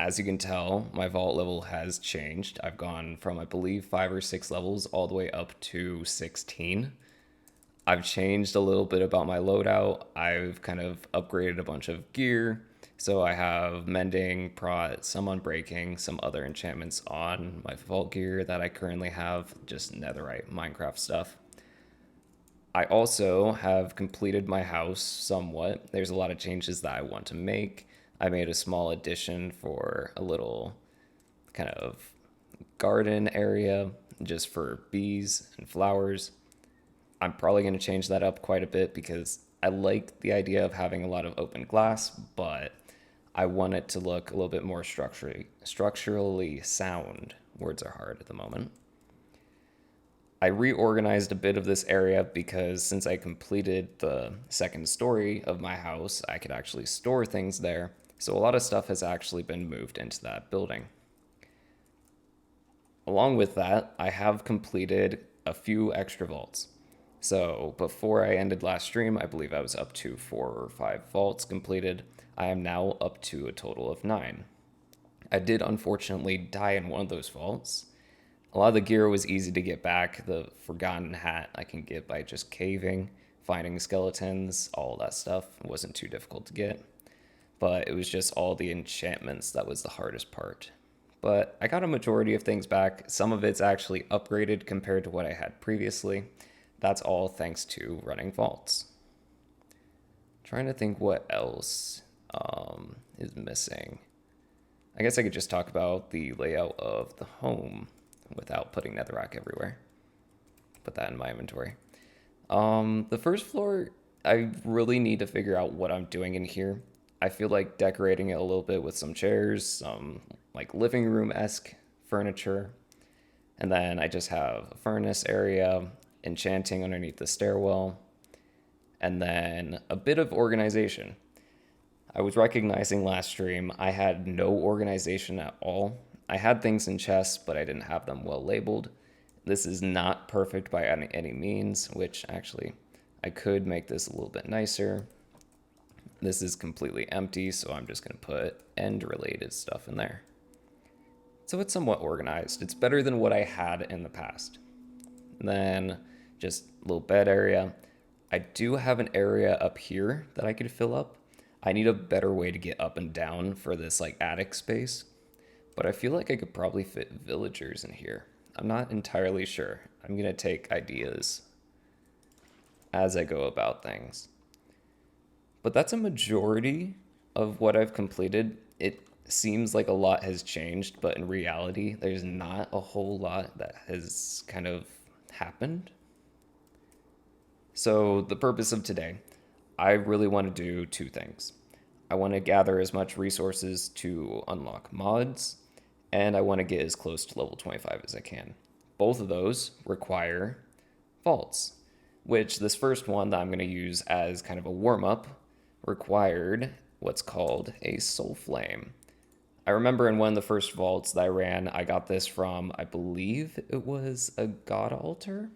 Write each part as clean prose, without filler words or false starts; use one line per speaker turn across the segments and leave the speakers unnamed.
as you can tell, my vault level has changed. I've gone from, I believe, 5 or 6 levels all the way up to 16. I've changed a little bit about my loadout. I've kind of upgraded a bunch of gear. So I have mending, prot, some unbreaking, some other enchantments on my vault gear that I currently have, just netherite Minecraft stuff. I also have completed my house somewhat. There's a lot of changes that I want to make. I made a small addition for a little kind of garden area just for bees and flowers. I'm probably going to change that up quite a bit because I like the idea of having a lot of open glass, but I want it to look a little bit more structurally sound. Words are hard at the moment. I reorganized a bit of this area because since I completed the second story of my house, I could actually store things there. So a lot of stuff has actually been moved into that building. Along with that, I have completed a few extra vaults. So before I ended last stream, I believe I was up to 4 or 5 vaults completed. I am now up to a total of 9. I did unfortunately die in one of those vaults. A lot of the gear was easy to get back. The Forgotten Hat I can get by just caving, finding skeletons, all that stuff. It wasn't too difficult to get. But it was just all the enchantments that was the hardest part. But I got a majority of things back. Some of it's actually upgraded compared to what I had previously. That's all thanks to running vaults. Trying to think what else is missing. I guess I could just talk about the layout of the home without putting netherrack everywhere. Put that in my inventory. The first floor, I really need to figure out what I'm doing in here. I feel like decorating it a little bit with some chairs, some like living room-esque furniture. And then I just have a furnace area, enchanting underneath the stairwell, and then a bit of organization. I was recognizing last stream I had no organization at all. I had things in chests, but I didn't have them well labeled. This is not perfect by any means, which actually I could make this a little bit nicer. This is completely empty, so I'm just going to put end related stuff in there. So it's somewhat organized. It's better than what I had in the past. And then just a little bed area. I do have an area up here that I could fill up. I need a better way to get up and down for this like attic space, but I feel like I could probably fit villagers in here. I'm not entirely sure. I'm gonna take ideas as I go about things. But that's a majority of what I've completed. It seems like a lot has changed, but in reality, there's not a whole lot that has kind of happened. So the purpose of today, I really want to do 2 things. I want to gather as much resources to unlock mods, and I want to get as close to level 25 as I can. Both of those require vaults, which this first one that I'm going to use as kind of a warm-up required what's called a soul flame. I remember in one of the first vaults that I ran, I got this from, I believe it was a god altar.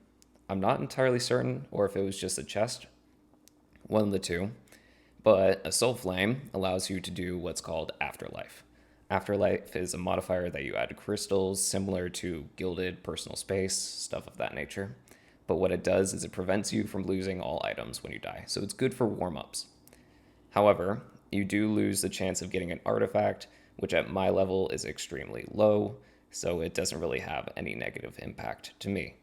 I'm not entirely certain, or if it was just a chest, one of the two. But a soul flame allows you to do what's called afterlife. Afterlife is a modifier that you add to crystals, similar to gilded personal space, stuff of that nature. But what it does is it prevents you from losing all items when you die, so it's good for warm-ups. However, you do lose the chance of getting an artifact, which at my level is extremely low, so it doesn't really have any negative impact to me.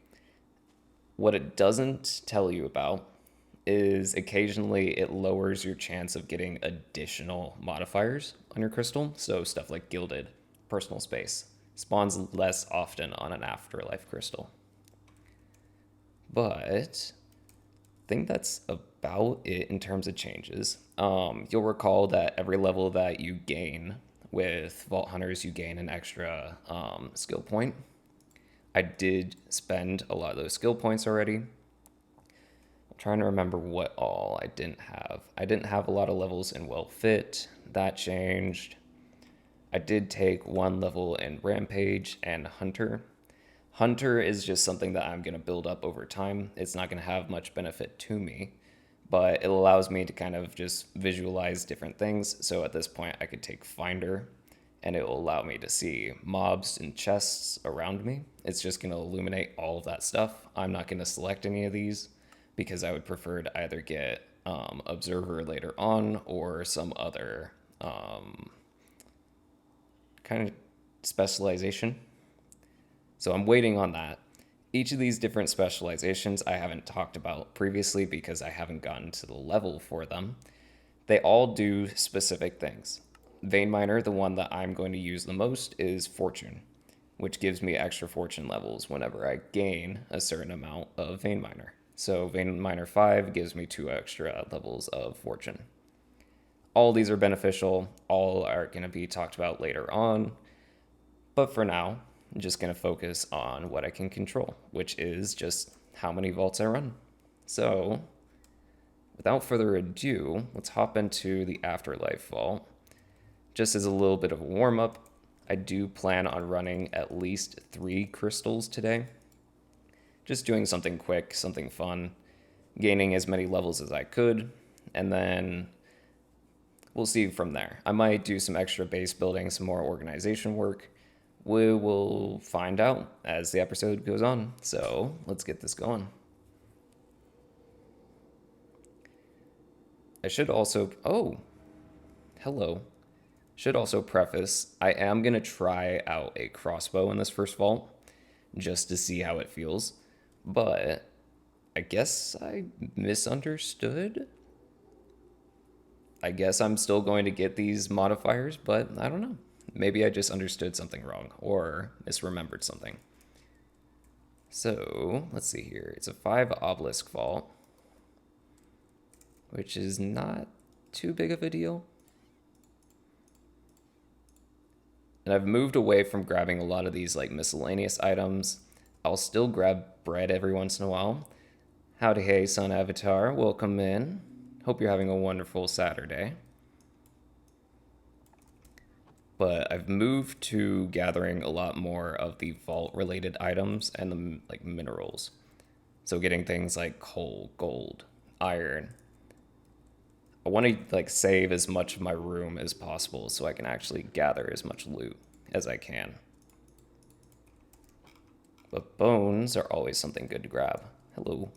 What it doesn't tell you about is occasionally it lowers your chance of getting additional modifiers on your crystal, so stuff like gilded, personal space, spawns less often on an afterlife crystal. But I think that's about it in terms of changes. You'll recall that every level that you gain with Vault Hunters, you gain an extra skill point. I did spend a lot of those skill points already. I'm trying to remember what all I didn't have. I didn't have a lot of levels in Well Fit. That changed. I did take 1 level in Rampage and Hunter. Hunter is just something that I'm going to build up over time. It's not going to have much benefit to me, but it allows me to kind of just visualize different things. So at this point, I could take Finder and it will allow me to see mobs and chests around me. It's just going to illuminate all of that stuff. I'm not going to select any of these because I would prefer to either get Observer later on or some other kind of specialization. So I'm waiting on that. Each of these different specializations I haven't talked about previously because I haven't gotten to the level for them. They all do specific things. Vein Miner, the one that I'm going to use the most, is Fortune, which gives me extra Fortune levels whenever I gain a certain amount of Vein Miner. So Vein Miner 5 gives me 2 extra levels of Fortune. All these are beneficial. All are going to be talked about later on. But for now, I'm just going to focus on what I can control, which is just how many vaults I run. So without further ado, let's hop into the Afterlife Vault. Just as a little bit of a warm-up, I do plan on running at least 3 crystals today. Just doing something quick, something fun, gaining as many levels as I could, and then we'll see from there. I might do some extra base building, some more organization work. We will find out as the episode goes on. So let's get this going. I should also... Oh, hello. Should also preface, I am going to try out a crossbow in this first vault just to see how it feels. But I guess I misunderstood. I guess I'm still going to get these modifiers, but I don't know. Maybe I just understood something wrong or misremembered something. So let's see here. It's a 5 obelisk vault, which is not too big of a deal. And I've moved away from grabbing a lot of these like miscellaneous items. I'll still grab bread every once in a while. Howdy hey, Sun Avatar. Welcome in. Hope you're having a wonderful Saturday. But I've moved to gathering a lot more of the vault-related items and the like minerals. So getting things like coal, gold, iron. I want to like save as much of my room as possible so I can actually gather as much loot as I can. But bones are always something good to grab. Hello.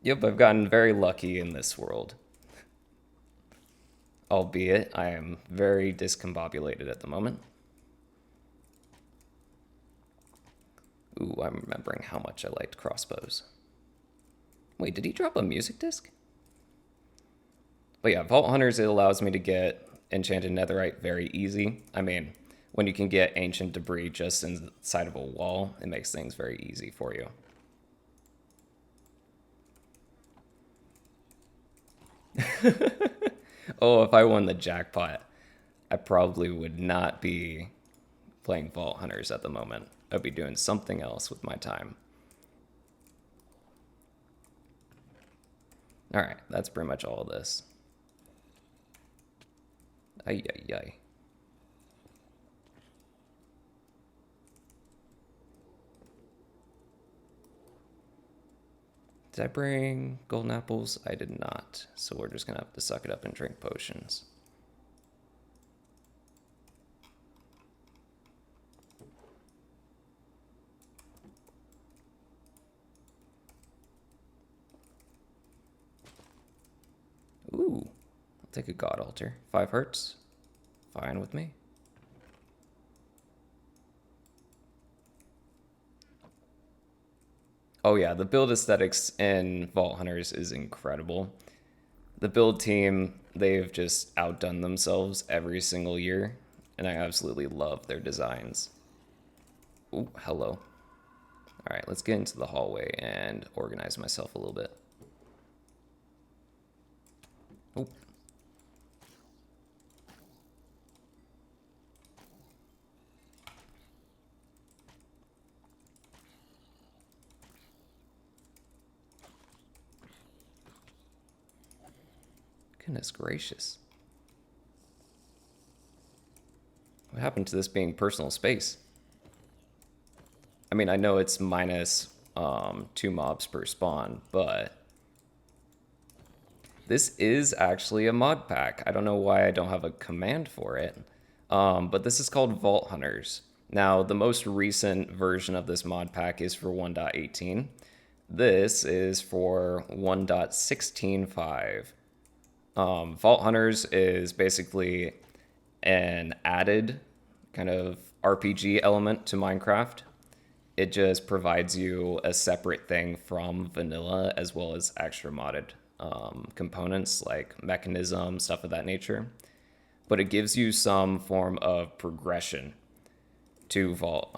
Yep, I've gotten very lucky in this world. Albeit, I am very discombobulated at the moment. Ooh, I'm remembering how much I liked crossbows. Wait, did he drop a music disc? But yeah, Vault Hunters, it allows me to get enchanted netherite very easy. I mean, when you can get ancient debris just inside of a wall, it makes things very easy for you. Oh, if I won the jackpot, I probably would not be playing Vault Hunters at the moment. I'd be doing something else with my time. Alright, that's pretty much all of this. Ay, ay, ay. Did I bring golden apples? I did not. So we're just going to have to suck it up and drink potions. Ooh, I'll take a god altar. 5 hearts. Fine with me. Oh yeah, the build aesthetics in Vault Hunters is incredible. The build team, they've just outdone themselves every single year, and I absolutely love their designs. Ooh, hello. All right, let's get into the hallway and organize myself a little bit. Oh. Goodness gracious. What happened to this being personal space? I mean, I know it's minus 2 mobs per spawn, but this is actually a mod pack. I don't know why I don't have a command for it, but this is called Vault Hunters. Now, the most recent version of this mod pack is for 1.18. This is for 1.16.5. Vault Hunters is basically an added kind of RPG element to Minecraft. It just provides you a separate thing from vanilla as well as extra modded components like mechanism, stuff of that nature. But it gives you some form of progression to Vault,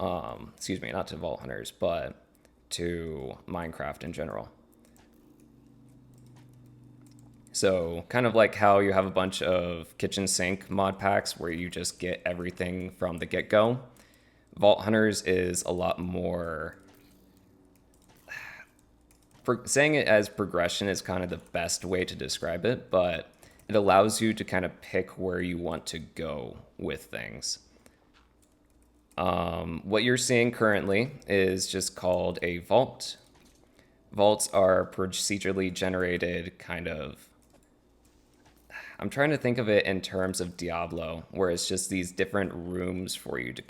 excuse me, not to Vault Hunters, but to Minecraft in general. So, kind of like how you have a bunch of kitchen sink mod packs where you just get everything from the get go, Vault Hunters is a lot more. Saying it as progression is kind of the best way to describe it, but it allows you to kind of pick where you want to go with things. What you're seeing currently is just called a vault. Vaults are procedurally generated kind of. I'm trying to think of it in terms of Diablo, where it's just these different rooms for you to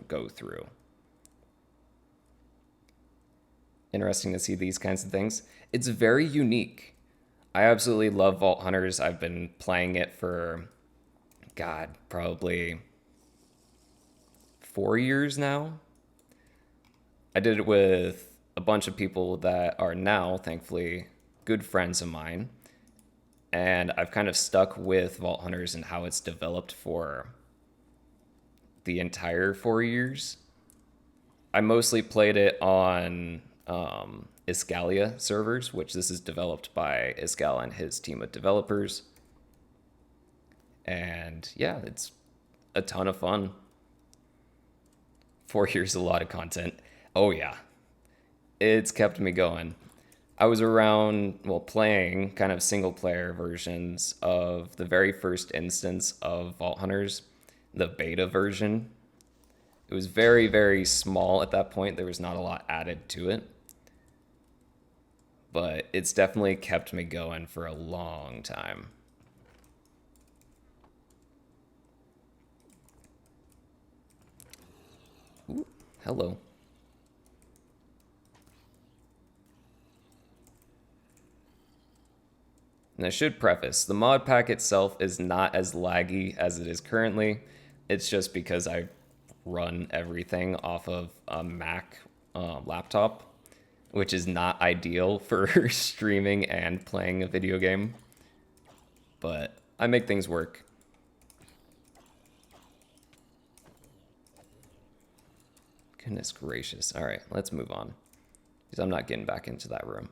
go through. Interesting to see these kinds of things. It's very unique. I absolutely love Vault Hunters. I've been playing it for, God, probably 4 years now. I did it with a bunch of people that are now, thankfully, good friends of mine. And I've kind of stuck with Vault Hunters and how it's developed for the entire 4 years. I mostly played it on Iskalia servers, which this is developed by Iskal and his team of developers. And yeah, it's a ton of fun. 4 years, a lot of content. Oh yeah, it's kept me going. I was around, well, playing kind of single player versions of the very first instance of Vault Hunters, the beta version. It was very, very small at that point. There was not a lot added to it. But it's definitely kept me going for a long time. Ooh, hello. And I should preface, the mod pack itself is not as laggy as it is currently. It's just because I run everything off of a Mac laptop, which is not ideal for streaming and playing a video game. But I make things work. Goodness gracious. All right, let's move on. Because I'm not getting back into that room.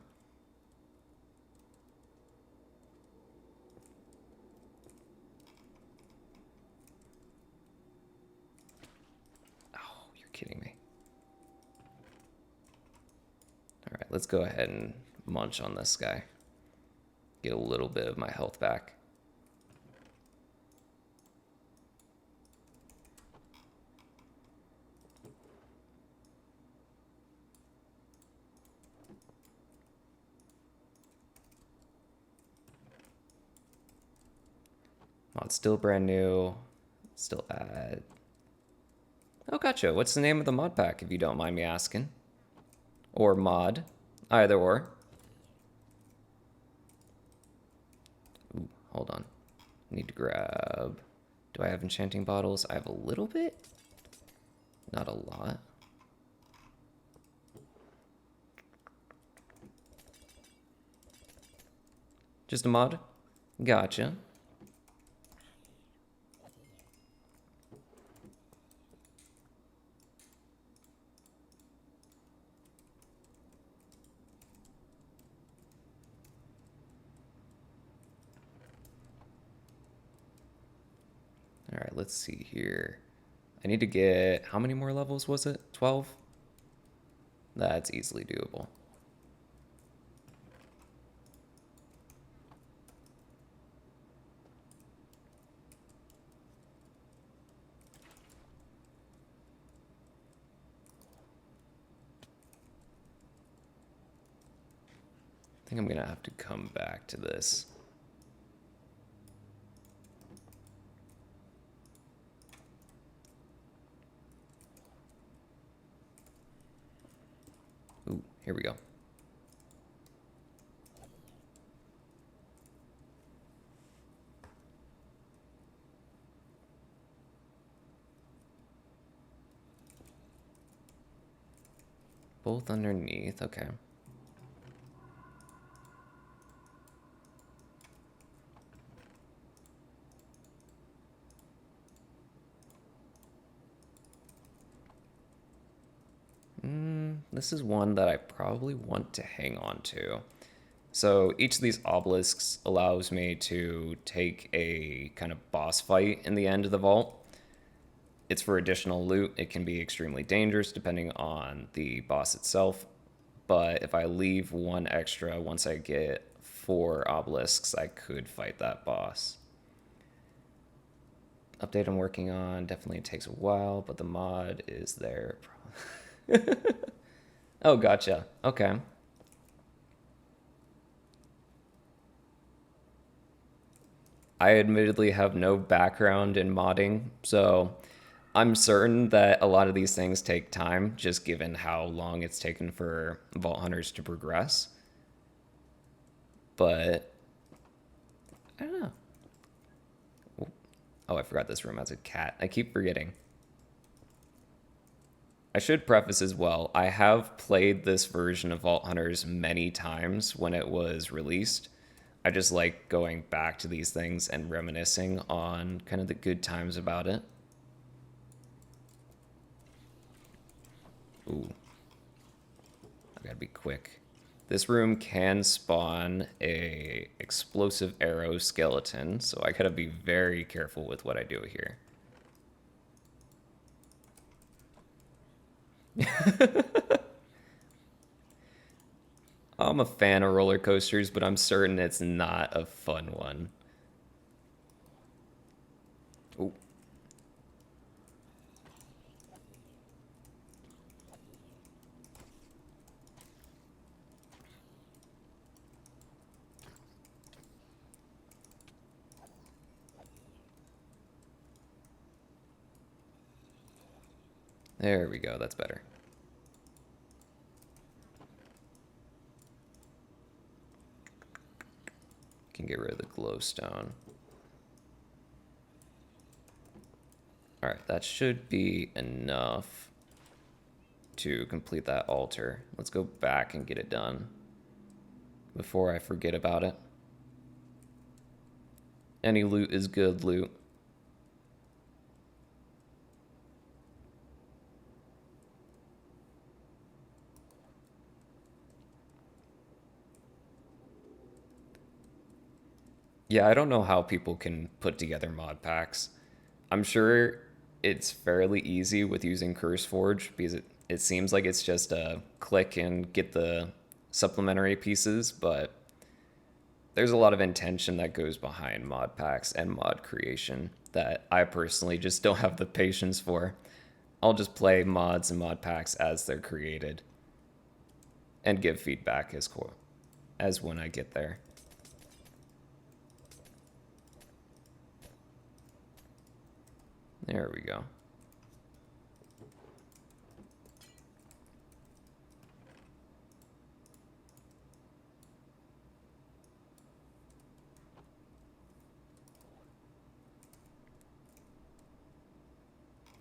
Kidding me. All right, let's go ahead and munch on this guy. Get a little bit of my health back. Mod's still brand new. Still add. Oh, gotcha. What's the name of the mod pack, if you don't mind me asking? Or mod. Either or. Ooh, hold on. Need to grab... Do I have enchanting bottles? I have a little bit. Not a lot. Just a mod? Gotcha. All right, let's see here. I need to get, how many more levels was it? 12? That's easily doable. think I'm gonna have to come back to this. Ooh, here we go. Both underneath, okay. This is one that I probably want to hang on to. So each of these obelisks allows me to take a kind of boss fight in the end of the vault. It's for additional loot. It can be extremely dangerous depending on the boss itself. But if I leave one extra once I get 4 obelisks, I could fight that boss. Update I'm working on definitely takes a while, but the mod is there. Oh, gotcha. Okay. I admittedly have no background in modding, so I'm certain that a lot of these things take time, just given how long it's taken for Vault Hunters to progress. But I don't know. Oh, I forgot this room has a cat. I keep forgetting. I should preface as well, I have played this version of Vault Hunters many times when it was released. I just like going back to these things and reminiscing on kind of the good times about it. Ooh, I gotta be quick. This room can spawn a explosive arrow skeleton, so I gotta be very careful with what I do here. I'm a fan of roller coasters, but I'm certain it's not a fun one. Ooh, there we go, that's better. Can get rid of the glowstone. Alright, that should be enough to complete that altar. Let's go back and get it done before I forget about it. Any loot is good loot. Yeah, I don't know how people can put together mod packs. I'm sure it's fairly easy with using CurseForge because it seems like it's just a click and get the supplementary pieces, but there's a lot of intention that goes behind mod packs and mod creation that I personally just don't have the patience for. I'll just play mods and mod packs as they're created and give feedback as when I get there. There we go.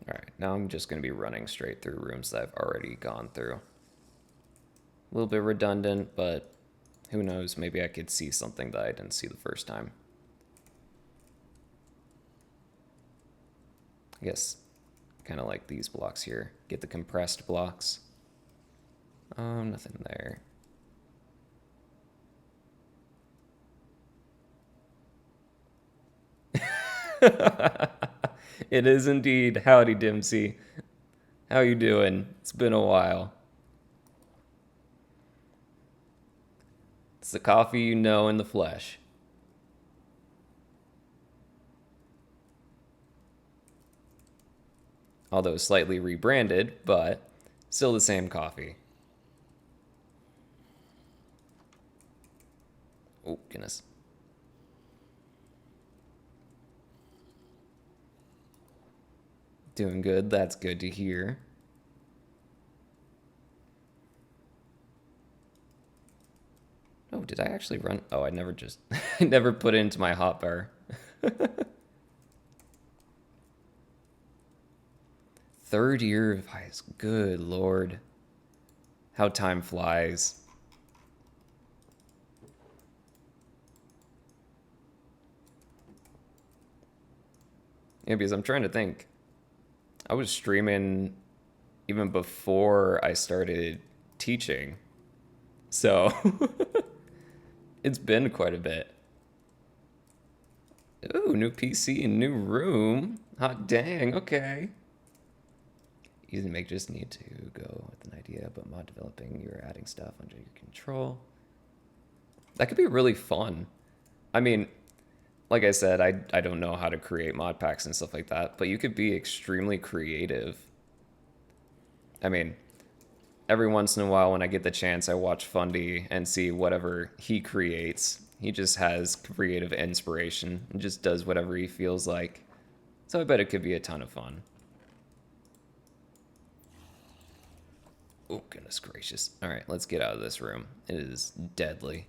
All right, now I'm just going to be running straight through rooms that I've already gone through. A little bit redundant, but who knows, maybe I could see something that I didn't see the first time. I guess kind of like these blocks here. Get the compressed blocks. Nothing there. It is indeed. Howdy, Dempsey. How you doing? It's been a while. It's the coffee you know in the flesh. Although slightly rebranded, but still the same coffee. Oh, goodness. Doing good. That's good to hear. Oh, did I actually run? Oh, I never just, I never put it into my hotbar. Third year of high school. Good lord. How time flies. Yeah, because I'm trying to think. I was streaming even before I started teaching. So it's been quite a bit. Ooh, new PC and new room. Hot dang, okay. Easy to make, just need to go with an idea, but mod developing, you're adding stuff under your control. That could be really fun. I mean, like I said, I don't know how to create mod packs and stuff like that, but you could be extremely creative. I mean, every once in a while when I get the chance, I watch Fundy and see whatever he creates. He just has creative inspiration and just does whatever he feels like. So I bet it could be a ton of fun. Oh, goodness gracious. All right, let's get out of this room. It is deadly.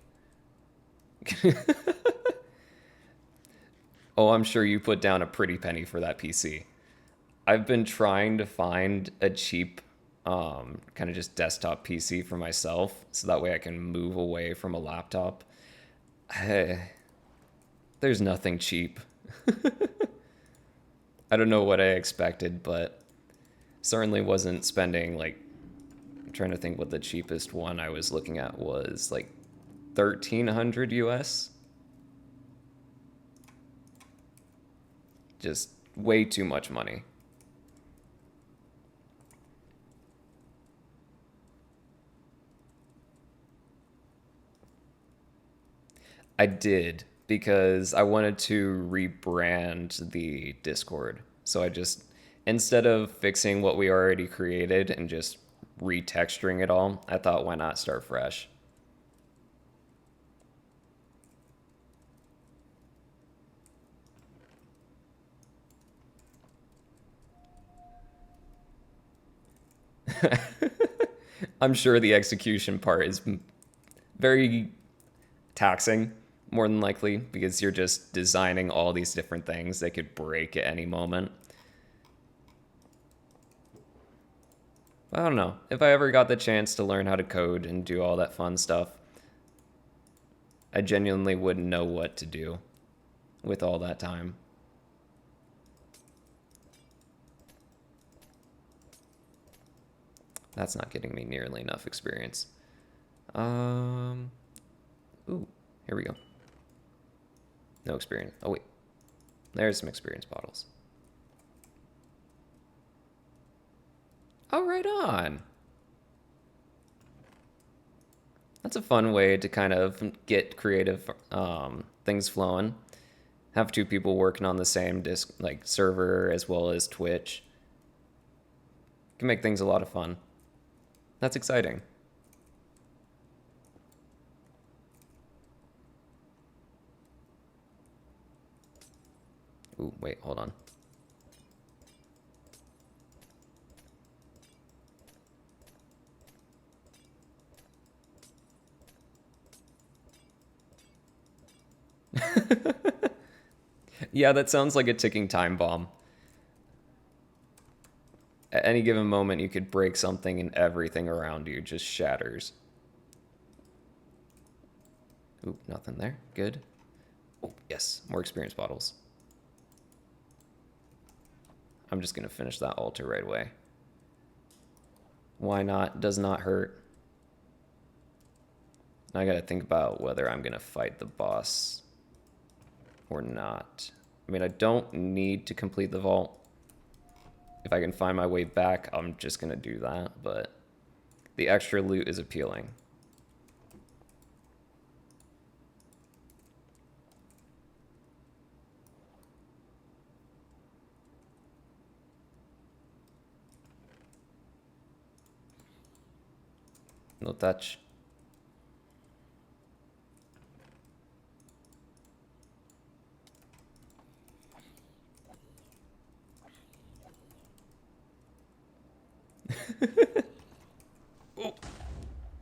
Oh, I'm sure you put down a pretty penny for that PC. I've been trying to find a cheap, kind of just desktop PC for myself so that way I can move away from a laptop. There's nothing cheap. I don't know what I expected, but certainly wasn't spending like, I'm trying to think what the cheapest one I was looking at was like 1300 US. Just way too much money. I did because I wanted to rebrand the Discord. So I just, instead of fixing what we already created and just retexturing it all, I thought, why not start fresh? I'm sure the execution part is very taxing, more than likely, because you're just designing all these different things that could break at any moment. I don't know. If I ever got the chance to learn how to code and do all that fun stuff, I genuinely wouldn't know what to do with all that time. That's not getting me nearly enough experience. Um, ooh, here we go. No experience. Oh wait, there's some experience bottles. Oh, right on. That's a fun way to kind of get creative things flowing. Have two people working on the same disk, like server as well as Twitch. Can make things a lot of fun. That's exciting. Ooh, wait, hold on. Yeah, that sounds like a ticking time bomb. At any given moment, you could break something and everything around you just shatters. Ooh, nothing there. Good. Oh, yes, more experience bottles. I'm just gonna finish that altar right away. Why not? Does not hurt. I gotta think about whether I'm gonna fight the boss or not. I mean, I don't need to complete the vault. If I can find my way back, I'm just gonna do that, but the extra loot is appealing. No touch.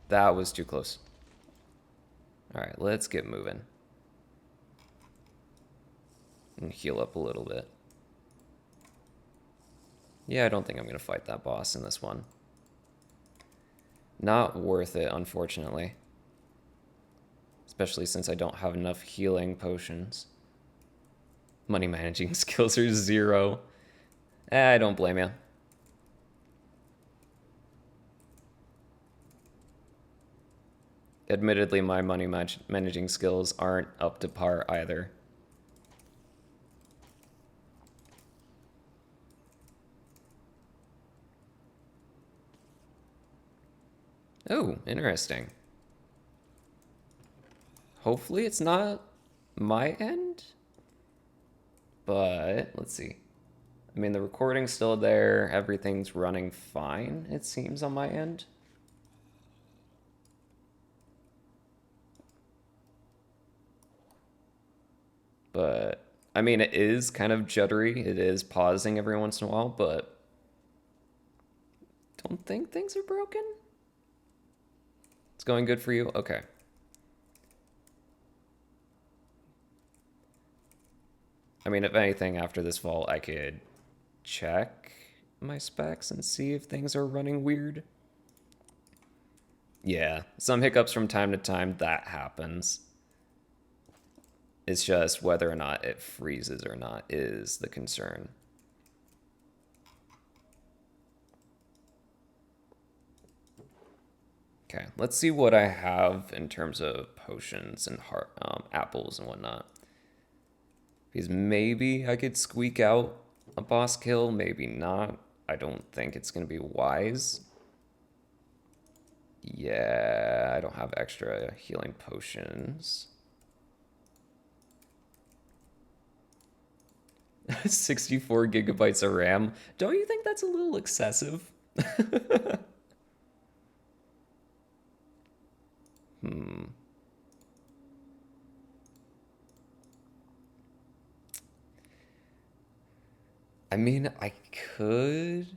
That was too close. All right, let's get moving. And heal up a little bit. Yeah, I don't think I'm going to fight that boss in this one. Not worth it, unfortunately. Especially since I don't have enough healing potions. Money managing skills are 0. I don't blame you. Admittedly, my money managing skills aren't up to par either. Oh, interesting. Hopefully it's not my end. But let's see. I mean, the recording's still there. Everything's running fine, it seems, on my end. But, I mean, it is kind of juddery. It is pausing every once in a while, but don't think things are broken. It's going good for you? Okay. I mean, if anything, after this vault, I could check my specs and see if things are running weird. Yeah, some hiccups from time to time, that happens. It's just whether or not it freezes or not is the concern. Okay, let's see what I have in terms of potions and apples and whatnot. Because maybe I could squeak out a boss kill, maybe not. I don't think it's going to be wise. Yeah, I don't have extra healing potions. 64 gigabytes of RAM. Don't you think that's a little excessive? I mean, I could.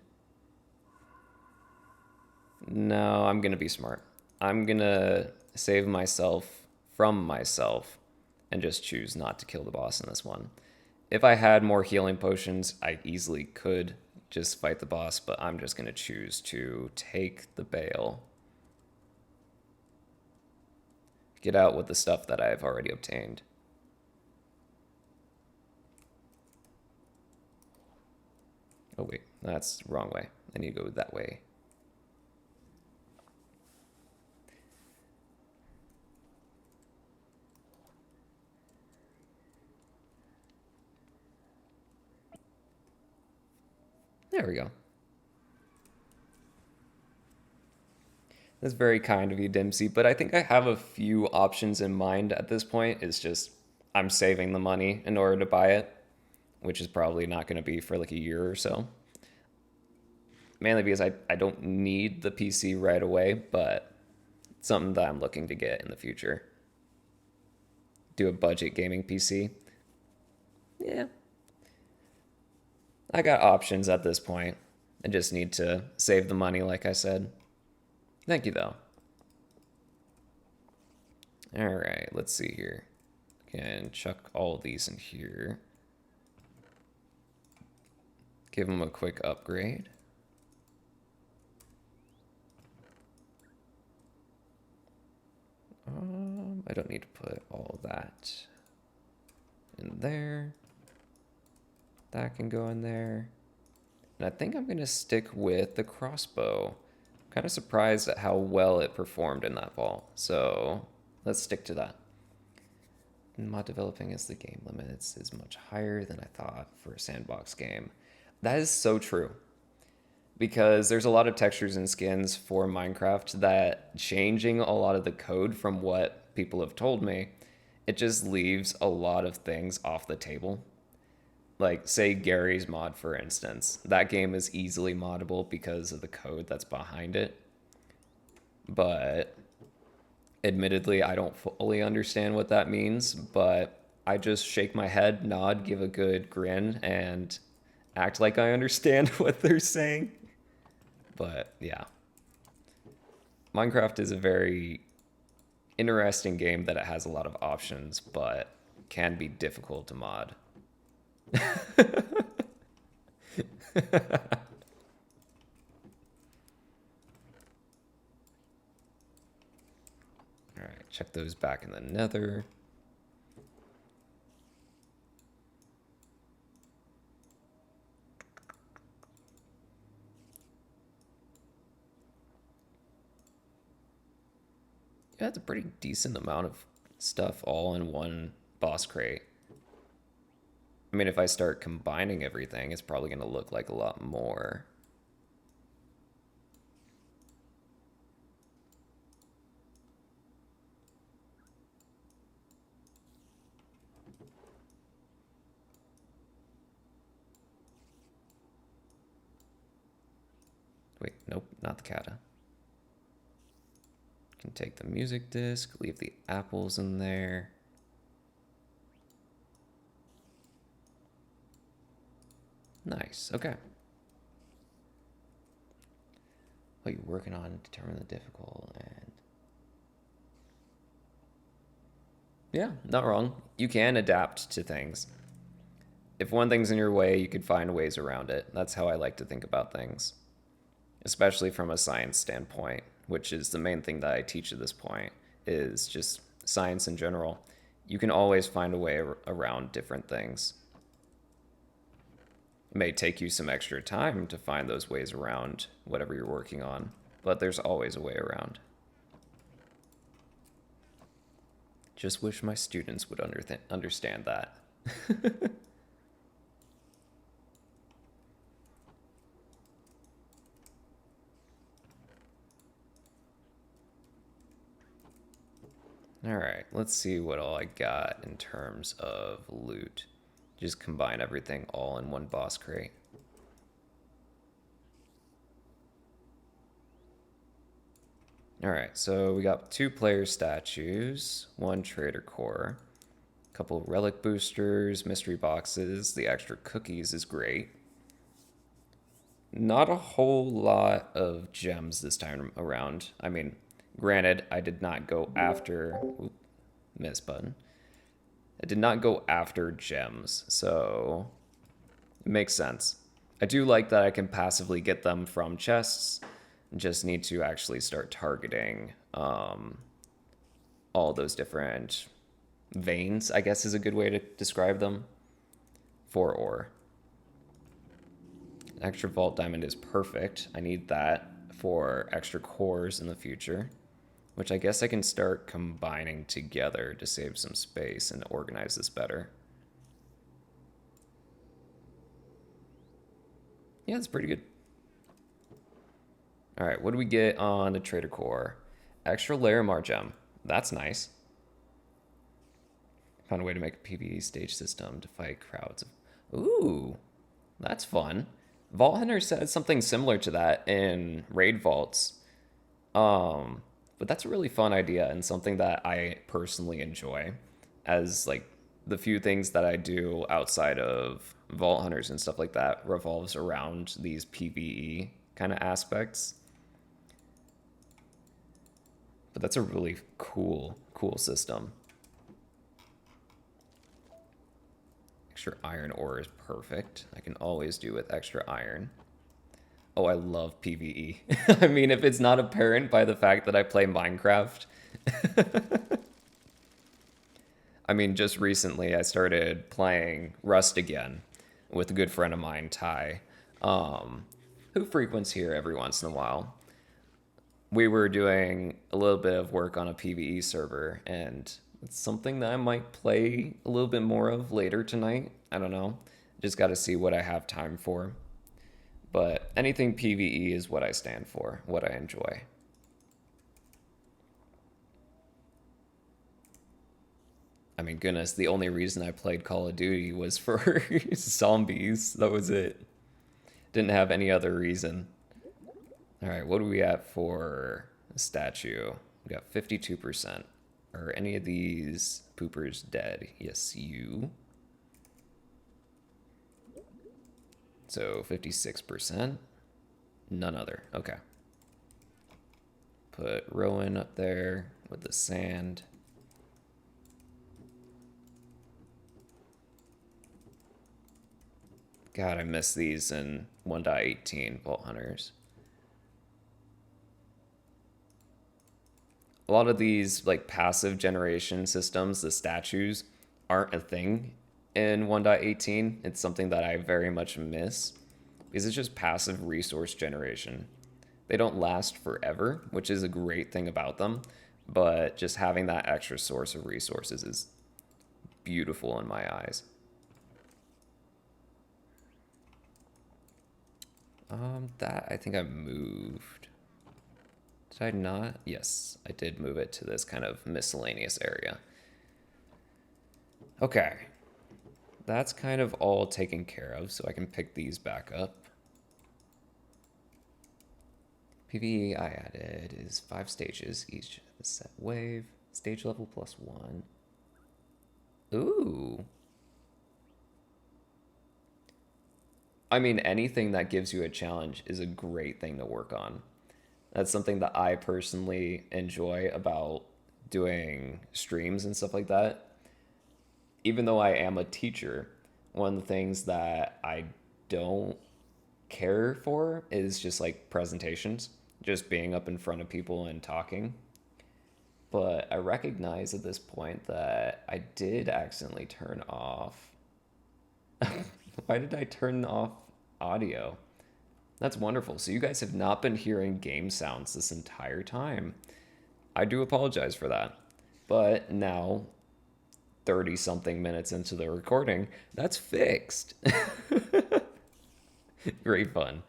No, I'm gonna be smart. I'm gonna save myself from myself and just choose not to kill the boss in this one. If I had more healing potions, I easily could just fight the boss, but I'm just gonna choose to take the bale. Get out with the stuff that I've already obtained. Oh wait, that's the wrong way. I need to go that way. There we go. That's very kind of you, Dempsey, but I think I have a few options in mind at this point. It's just I'm saving the money in order to buy it, which is probably not going to be for like a year or so. Mainly because I don't need the PC right away, but it's something that I'm looking to get in the future. Do a budget gaming PC. Yeah. I got options at this point. I just need to save the money, like I said. Thank you, though. All right, let's see here. Can chuck all of these in here. Give them a quick upgrade. I don't need to put all that in there. That can go in there. And I think I'm going to stick with the crossbow. I'm kind of surprised at how well it performed in that vault. So let's stick to that. Mod developing as the game limits is much higher than I thought for a sandbox game. That is so true. Because there's a lot of textures and skins for Minecraft that changing a lot of the code from what people have told me, it just leaves a lot of things off the table. Like, say Gary's mod, for instance. That game is easily moddable because of the code that's behind it. But admittedly, I don't fully understand what that means, but I just shake my head, nod, give a good grin, and act like I understand what they're saying. But yeah. Minecraft is a very interesting game that it has a lot of options, but can be difficult to mod. All right, check those back in the nether. Yeah, it's a pretty decent amount of stuff all in one boss crate. I mean, if I start combining everything, it's probably going to look like a lot more. Wait, nope, not the kata. Can take the music disc, leave the apples in there. Nice, okay. What you're working on, determine the difficult, and yeah, not wrong. You can adapt to things. If one thing's in your way, you could find ways around it. That's how I like to think about things, especially from a science standpoint, which is the main thing that I teach at this point, is just science in general. You can always find a way around different things. It may take you some extra time to find those ways around whatever you're working on, but there's always a way around. Just wish my students would understand that. All right, let's see what all I got in terms of loot. Just combine everything all in one boss crate. All right, so we got 2 player statues, 1 trader core, a couple relic boosters, mystery boxes. The extra cookies is great. Not a whole lot of gems this time around. I mean, granted, I did not go after... Oop, miss button. I did not go after gems, so it makes sense. I do like that I can passively get them from chests. Just need to actually start targeting all those different veins, I guess is a good way to describe them, for ore. Extra vault diamond is perfect. I need that for extra cores in the future, which I guess I can start combining together to save some space and organize this better. Yeah, it's pretty good. All right, what do we get on the trader core? Extra Larimar gem. That's nice. Found a way to make a PvE stage system to fight crowds. Ooh, that's fun. Vault Hunter said something similar to that in Raid Vaults. But that's a really fun idea and something that I personally enjoy, as like the few things that I do outside of Vault Hunters and stuff like that revolves around these PvE kind of aspects. But that's a really cool system. Extra iron ore is perfect. I can always do with extra iron. Oh, I love PvE. I mean, if it's not apparent by the fact that I play Minecraft. I mean, just recently I started playing Rust again with a good friend of mine, Ty, who frequents here every once in a while. We were doing a little bit of work on a PvE server, and it's something that I might play a little bit more of later tonight. I don't know. Just got to see what I have time for. But anything PvE is what I stand for, what I enjoy. I mean, goodness, the only reason I played Call of Duty was for zombies. That was it. Didn't have any other reason. All right, what do we at for a statue? We got 52%. Are any of these poopers dead? Yes, you. So 56%. None other. Okay. put Rowan up there with the sand. God, I miss these in 1.18 Vault Hunters. A lot of these like passive generation systems, the statues, aren't a thing in 1.18. It's something that I very much miss because it's just passive resource generation. They don't last forever, which is a great thing about them, but just having that extra source of resources is beautiful in my eyes. That I think I moved. Did I not? Yes, I did move it to this kind of miscellaneous area. Okay, that's kind of all taken care of, so I can pick these back up. PvE I added is 5 stages, each of a set wave, stage level +1. Ooh. I mean, anything that gives you a challenge is a great thing to work on. That's something that I personally enjoy about doing streams and stuff like that. Even though I am a teacher, one of the things that I don't care for is just like presentations, just being up in front of people and talking. But I recognize at this point that I did accidentally turn off. Why did I turn off audio? That's wonderful. So you guys have not been hearing game sounds this entire time. I do apologize for that. But now, 30 something minutes into the recording, that's fixed. Great fun.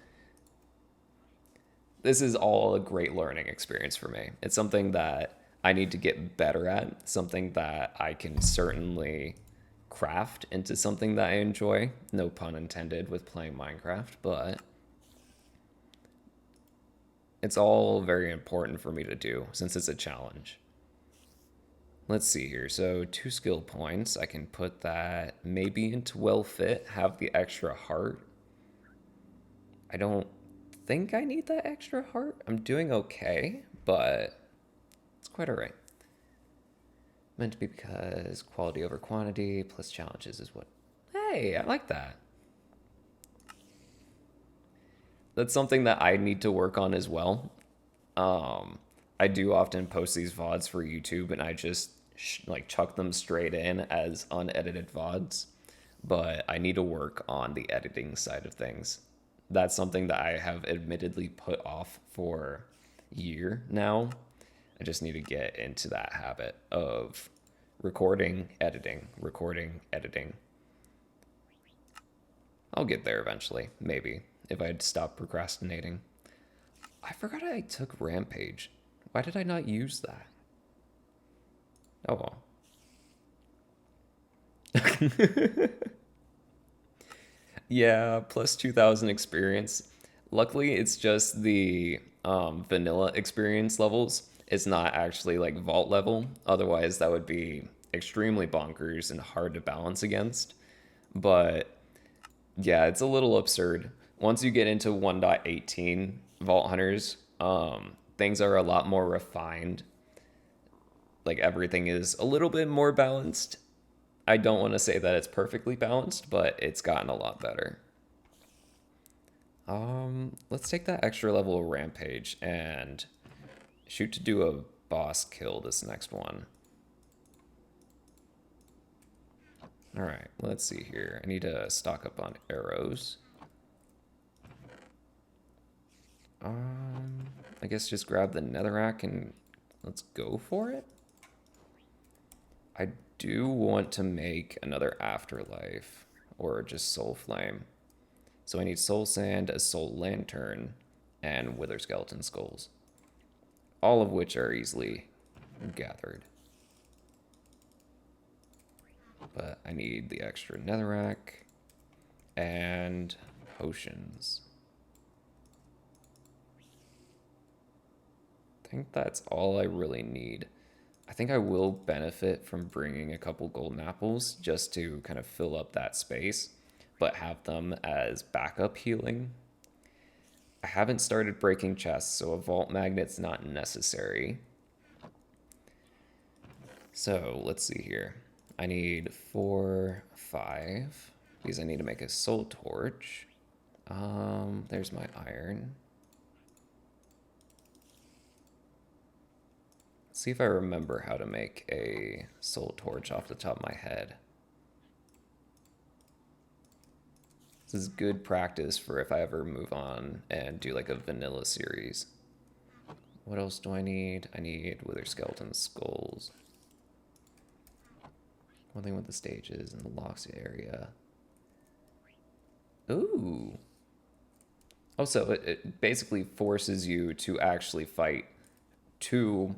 This is all a great learning experience for me. It's something that I need to get better at, something that I can certainly craft into something that I enjoy. No pun intended with playing Minecraft, but it's all very important for me to do since it's a challenge. Let's see here. So 2 skill points. I can put that maybe into well fit, have the extra heart. I don't think I need that extra heart. I'm doing okay, but it's quite all right. Meant to be because quality over quantity plus challenges is what. Hey, I like that. That's something that I need to work on as well. I do often post these VODs for YouTube and I just like chuck them straight in as unedited VODs, but I need to work on the editing side of things. That's something that I have admittedly put off for a year now. I just need to get into that habit of recording, editing, recording, editing. I'll get there eventually, maybe, if I'd stop procrastinating. I forgot I took Rampage. Why did I not use that? Oh well. Yeah, plus 2,000 experience. Luckily, it's just the vanilla experience levels. It's not actually like vault level. Otherwise, that would be extremely bonkers and hard to balance against. But yeah, it's a little absurd. Once you get into 1.18 Vault Hunters, things are a lot more refined. Like everything is a little bit more balanced. I don't want to say that it's perfectly balanced, but it's gotten a lot better. Let's take that extra level of Rampage and shoot to do a boss kill this next one. All right, let's see here. I need to stock up on arrows. I guess just grab the netherrack and let's go for it. I do want to make another afterlife or just soul flame. So I need soul sand, a soul lantern, and wither skeleton skulls. All of which are easily gathered. But I need the extra netherrack and potions. I think that's all I really need. I think I will benefit from bringing a couple golden apples just to kind of fill up that space, but have them as backup healing. I haven't started breaking chests, so a vault magnet's not necessary. So let's see here. I need 4, 5, because I need to make a soul torch. There's my iron. Let's see if I remember how to make a soul torch off the top of my head. This is good practice for if I ever move on and do like a vanilla series. What else do I need? I need wither skeleton skulls. One thing with the stages and the locks area. Ooh. Oh, so it basically forces you to actually fight to,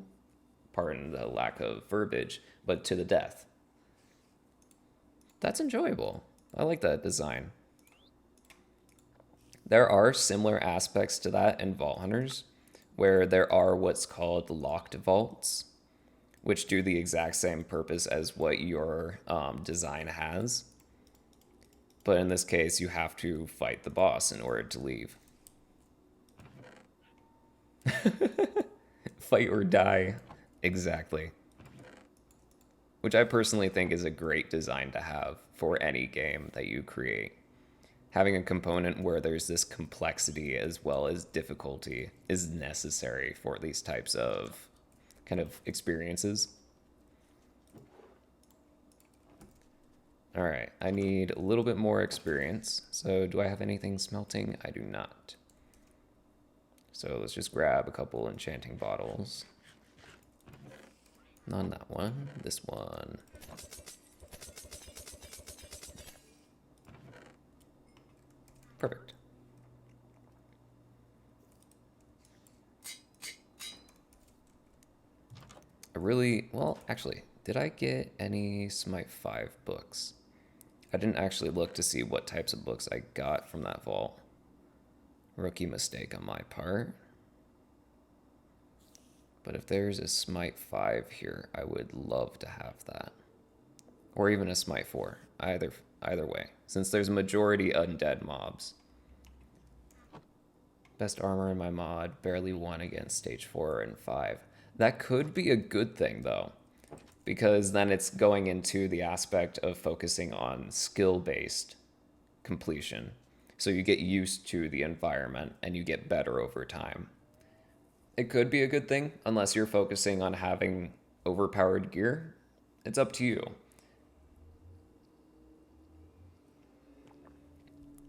pardon the lack of verbiage, but to the death. That's enjoyable. I like that design. There are similar aspects to that in Vault Hunters, where there are what's called locked vaults, which do the exact same purpose as what your design has. But in this case, you have to fight the boss in order to leave. Fight or die. Exactly. Which I personally think is a great design to have for any game that you create. Having a component where there's this complexity as well as difficulty is necessary for these types of kind of experiences. All right, I need a little bit more experience. So do I have anything smelting? I do not. So let's just grab a couple enchanting bottles. Not that one, this one. Perfect. Well, actually, did I get any Smite 5 books? I didn't actually look to see what types of books I got from that vault. Rookie mistake on my part. But if there's a Smite 5 here, I would love to have that. Or even a Smite 4. Either way. Since there's a majority undead mobs. Best armor in my mod, barely won against stage 4 and 5. That could be a good thing though, because then it's going into the aspect of focusing on skill-based completion. So you get used to the environment and you get better over time. It could be a good thing, unless you're focusing on having overpowered gear. It's up to you.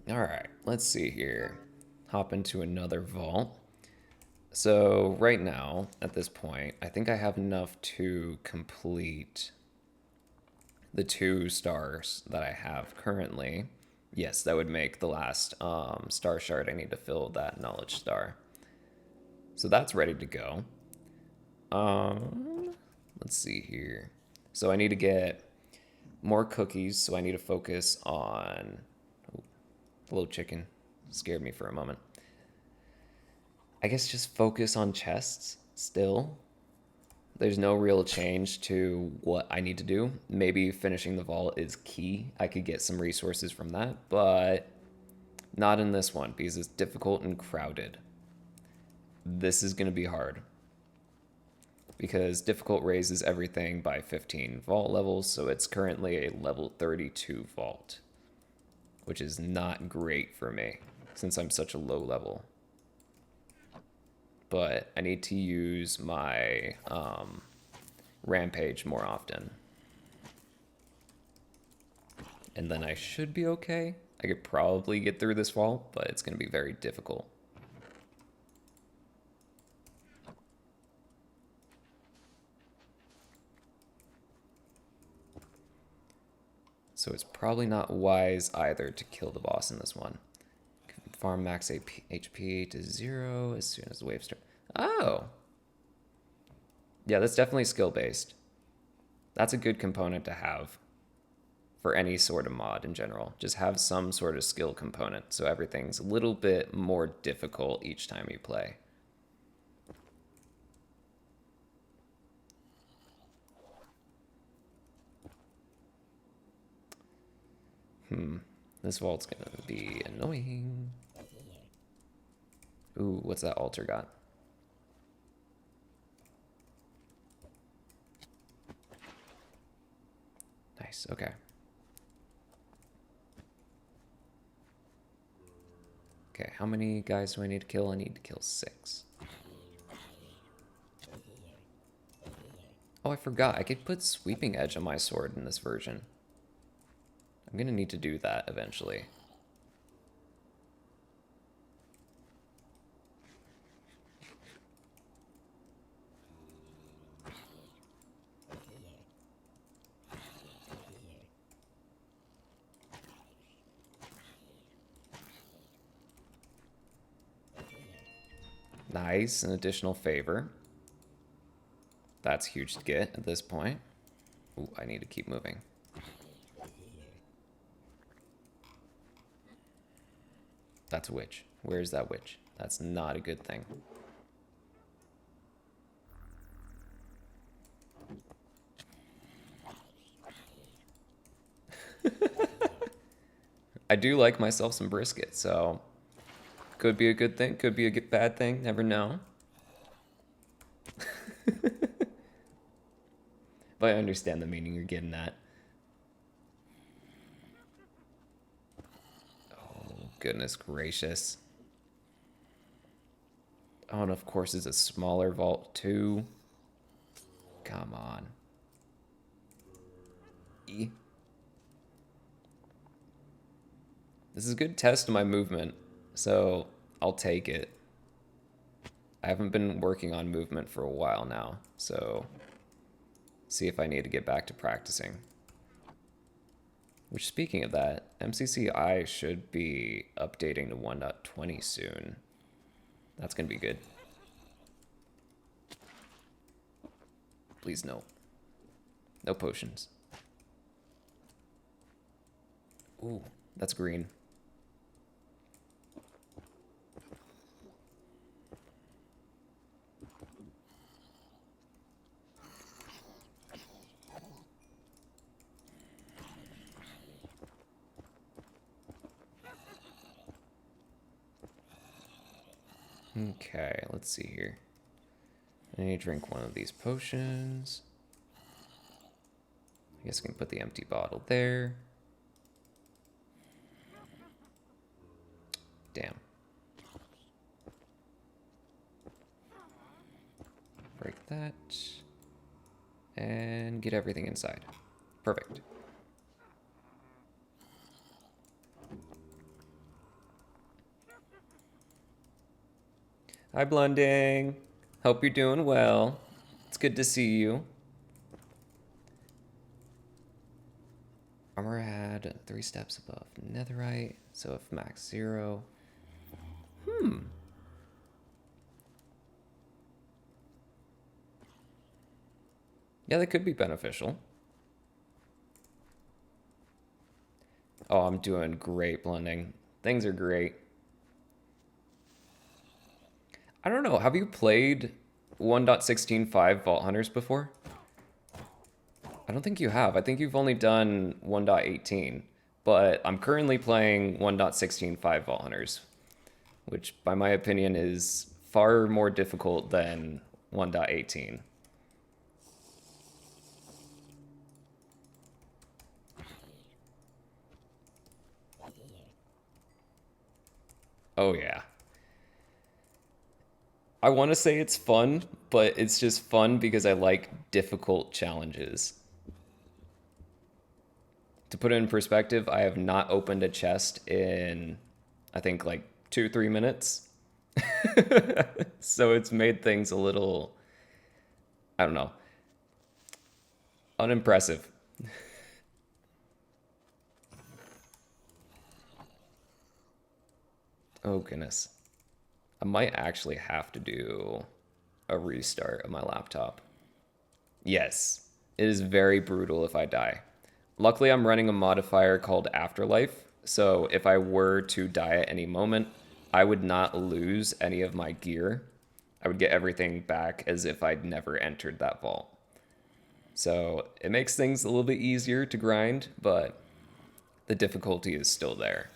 Alright, let's see here. Hop into another vault. So right now, at this point, I think I have enough to complete the 2 stars that I have currently. Yes, that would make the last star shard I need to fill that knowledge star. So that's ready to go. Let's see here. So I need to get more cookies, so I need to focus on... Oh, the little chicken scared me for a moment. I guess just focus on chests still. There's no real change to what I need to do. Maybe finishing the vault is key. I could get some resources from that, but not in this one because it's difficult and crowded. This is going to be hard because difficult raises everything by 15 vault levels, so it's currently a level 32 vault, which is not great for me since I'm such a low level. But I need to use my rampage more often. And then I should be okay. I could probably get through this vault, but it's going to be very difficult. So it's probably not wise either to kill the boss in this one. Farm max HP to 0 as soon as the wave starts. Oh! Yeah, that's definitely skill-based. That's a good component to have for any sort of mod in general. Just have some sort of skill component, so everything's a little bit more difficult each time you play. This vault's gonna be annoying. Ooh, what's that altar got? Nice, okay. Okay, how many guys do I need to kill? I need to kill 6. Oh, I forgot. I could put Sweeping Edge on my sword in this version. I'm gonna need to do that eventually. Nice, an additional favor. That's huge to get at this point. Ooh, I need to keep moving. That's a witch. Where's that witch? That's not a good thing. I do like myself some brisket, so could be a good thing, could be a bad thing, never know. But I understand the meaning you're getting at. Oh, goodness gracious. Oh, and of course it's a smaller vault too. Come on. E. This is a good test of my movement, so I'll take it. I haven't been working on movement for a while now, so see if I need to get back to practicing. Which, speaking of that, MCCI should be updating to 1.20 soon. That's gonna be good. Please no. No potions. Ooh, that's green. Okay, let's see here. I need to drink one of these potions. I guess I can put the empty bottle there. Damn. Break that. And get everything inside. Perfect. Hi, Blunding. Hope you're doing well. It's good to see you. Armor had 3 steps above netherite, so if max 0. Yeah, that could be beneficial. Oh, I'm doing great, Blending. Things are great. I don't know, have you played 1.16.5 Vault Hunters before? I don't think you have. I think you've only done 1.18. But I'm currently playing 1.16.5 Vault Hunters, which by my opinion is far more difficult than 1.18. Oh yeah. I want to say it's fun, but it's just fun because I like difficult challenges. To put it in perspective, I have not opened a chest in, I think, like 2 or 3 minutes. So it's made things a little, I don't know, unimpressive. Oh, goodness. I might actually have to do a restart of my laptop. Yes, it is very brutal if I die. Luckily, I'm running a modifier called Afterlife, so if I were to die at any moment, I would not lose any of my gear. I would get everything back as if I'd never entered that vault. So it makes things a little bit easier to grind, but the difficulty is still there.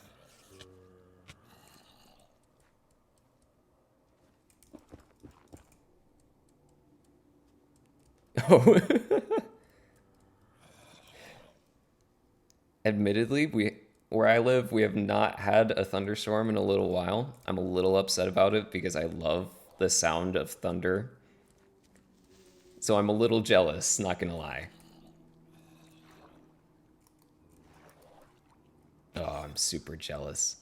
Oh. Admittedly, where I live, we have not had a thunderstorm in a little while. I'm a little upset about it because I love the sound of thunder. So I'm a little jealous, not gonna lie. Oh, I'm super jealous.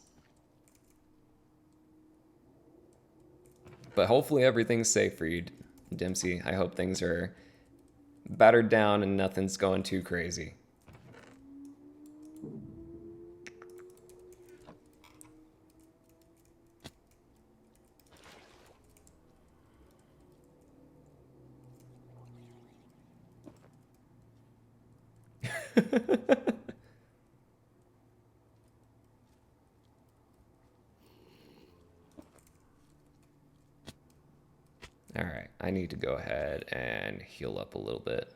But hopefully everything's safe for you, Dempsey. I hope things are battered down and nothing's going too crazy. All right, I need to go ahead and heal up a little bit.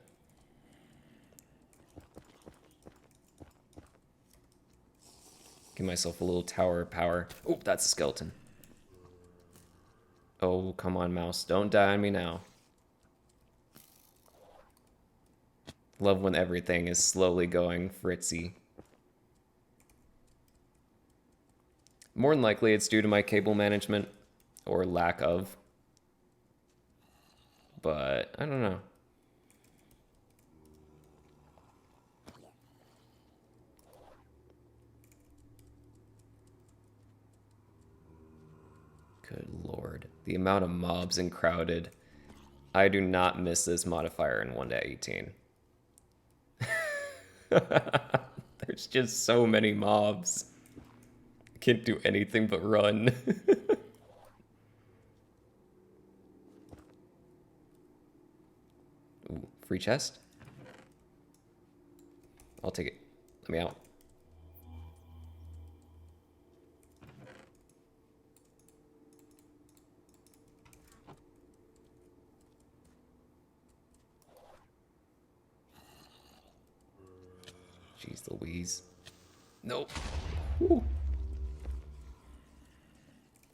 Give myself a little tower of power. Oh, that's a skeleton. Oh, come on, mouse. Don't die on me now. Love when everything is slowly going fritzy. More than likely, it's due to my cable management or lack of. But I don't know. Good lord. The amount of mobs in crowded. I do not miss this modifier in 1.18. There's just so many mobs. I can't do anything but run. Ooh, free chest? I'll take it. Let me out. Jeez Louise. Nope. Whew.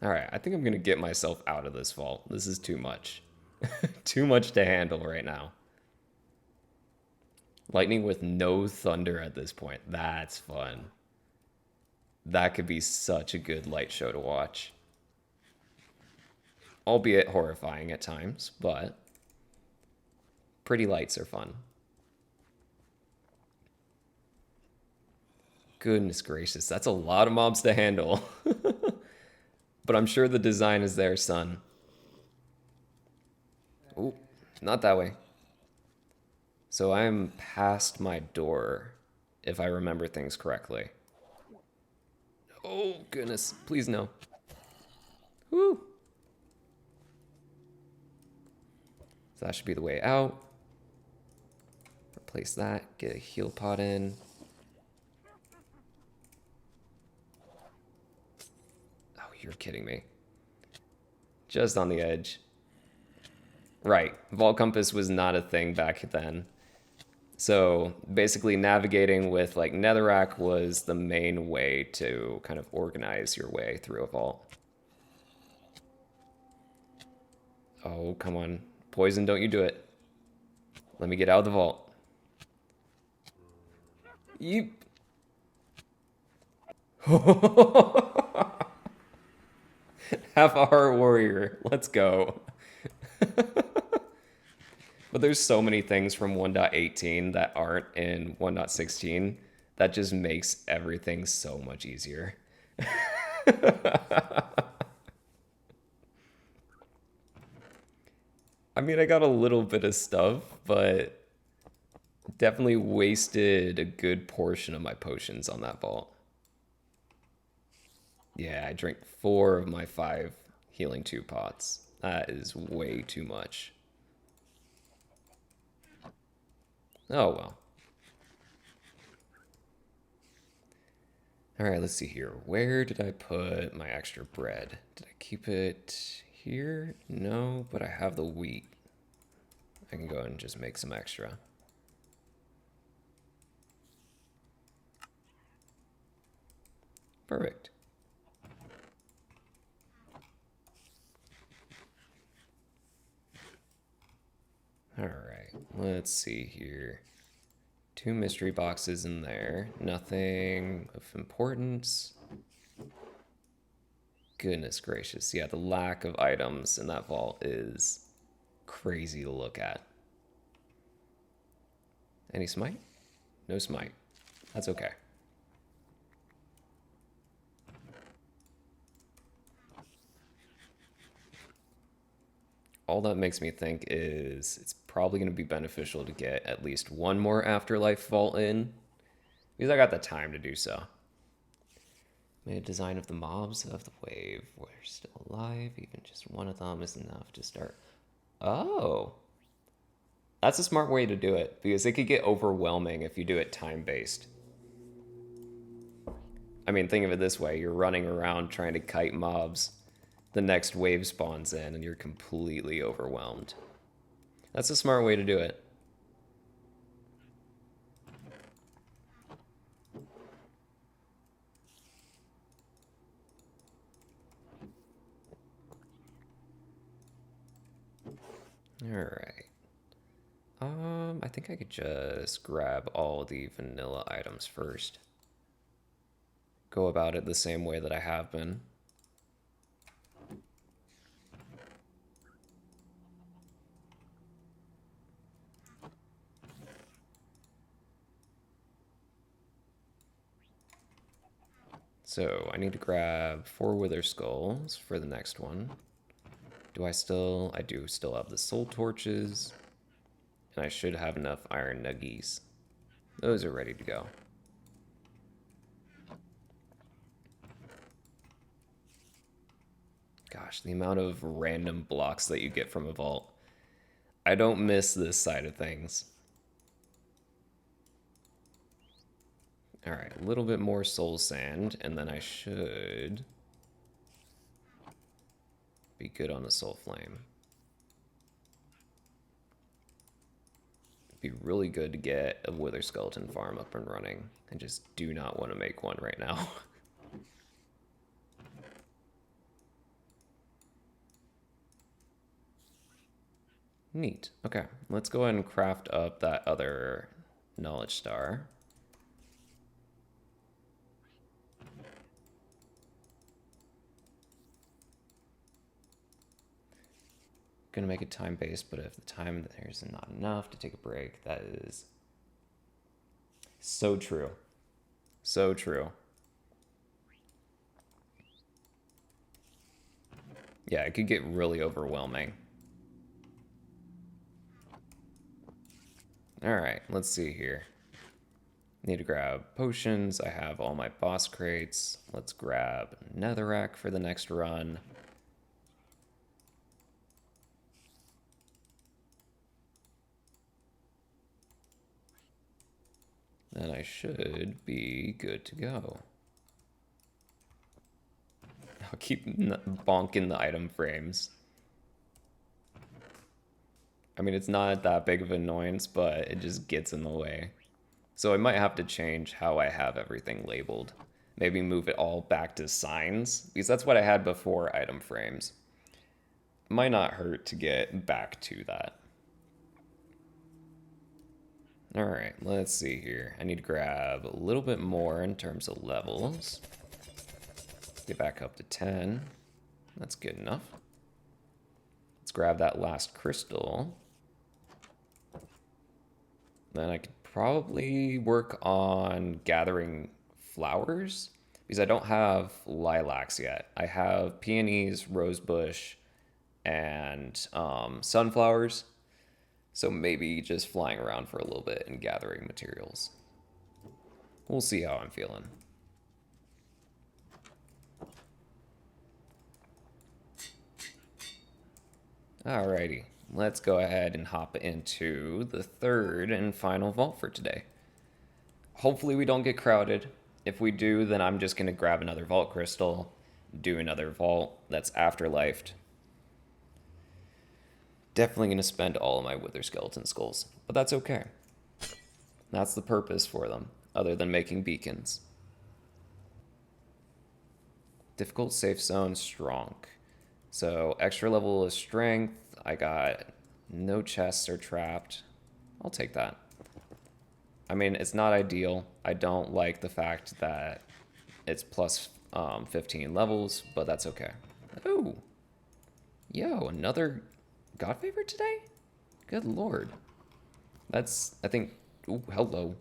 All right, I think I'm gonna get myself out of this vault. This is too much. Too much to handle right now. Lightning with no thunder at this point. That's fun. That could be such a good light show to watch. Albeit horrifying at times, but pretty lights are fun. Goodness gracious, that's a lot of mobs to handle. But I'm sure the design is there, son. Ooh, not that way. So I'm past my door, if I remember things correctly. Oh, goodness. Please no. Woo. So that should be the way out. Replace that. Get a heal pot in. Oh, you're kidding me. Just on the edge. Right. Vault Compass was not a thing back then. So basically navigating with like Netherrack was the main way to kind of organize your way through a vault. Oh, come on. Poison, don't you do it. Let me get out of the vault. Yeep. Half a heart warrior. Let's go. But there's so many things from 1.18 that aren't in 1.16 that just makes everything so much easier. I mean, I got a little bit of stuff, but definitely wasted a good portion of my potions on that vault. Yeah, I drank 4 of my 5 healing 2 pots. That is way too much. Oh well. All right, let's see here. Where did I put my extra bread? Did I keep it here? No, but I have the wheat. I can go and just make some extra. Perfect. All right, let's see here. Two mystery boxes in there. Nothing of importance. Goodness gracious. Yeah, the lack of items in that vault is crazy to look at. Any smite? No smite. That's okay. All that makes me think is it's probably going to be beneficial to get at least one more Afterlife vault in, because I got the time to do so. Made a design of the mobs of the wave. We're still alive. Even just one of them is enough to start. Oh, that's a smart way to do it, because it could get overwhelming if you do it time based. I mean, think of it this way: you're running around trying to kite mobs. The next wave spawns in, and you're completely overwhelmed. That's a smart way to do it. All right. I think I could just grab all the vanilla items first. Go about it the same way that I have been. So I need to grab 4 Wither Skulls for the next one. I do still have the Soul Torches. And I should have enough Iron Nuggies. Those are ready to go. Gosh, the amount of random blocks that you get from a vault. I don't miss this side of things. Alright, a little bit more soul sand, and then I should be good on the soul flame. Be really good to get a Wither Skeleton farm up and running. I just do not want to make one right now. Neat. Okay, let's go ahead and craft up that other knowledge star. Gonna make it time based, but if the time there's not enough to take a break, that is so true. So true. Yeah, it could get really overwhelming. Alright, let's see here. Need to grab potions. I have all my boss crates. Let's grab netherrack for the next run. Then I should be good to go. I'll keep bonking the item frames. I mean, it's not that big of an annoyance, but it just gets in the way. So I might have to change how I have everything labeled. Maybe move it all back to signs, because that's what I had before item frames. Might not hurt to get back to that. Alright, let's see here. I need to grab a little bit more in terms of levels. Get back up to 10. That's good enough. Let's grab that last crystal. Then I could probably work on gathering flowers, because I don't have lilacs yet. I have peonies, rosebush, and sunflowers. So maybe just flying around for a little bit and gathering materials. We'll see how I'm feeling. Alrighty, let's go ahead and hop into the third and final vault for today. Hopefully we don't get crowded. If we do, then I'm just going to grab another vault crystal, do another vault that's afterlifed. Definitely going to spend all of my Wither Skeleton skulls, but that's okay. That's the purpose for them, other than making beacons. Difficult safe zone, strong. So extra level of strength. I got No chests are trapped. I'll take that. I mean, it's not ideal. I don't like the fact that it's plus 15 levels, but that's okay. Oh, yo, another God favor today? Good lord. That's, I think, ooh, hello.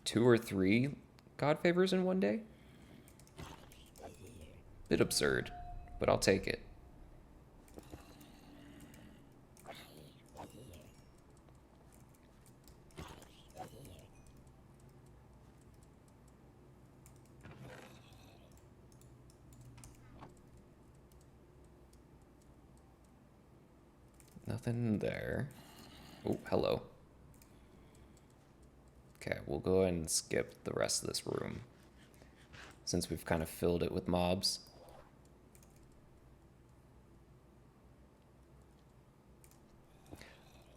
2 or 3 God favors in one day? Bit absurd, but I'll take it. Nothing there. Oh, hello. Okay, we'll go ahead and skip the rest of this room, since we've kind of filled it with mobs.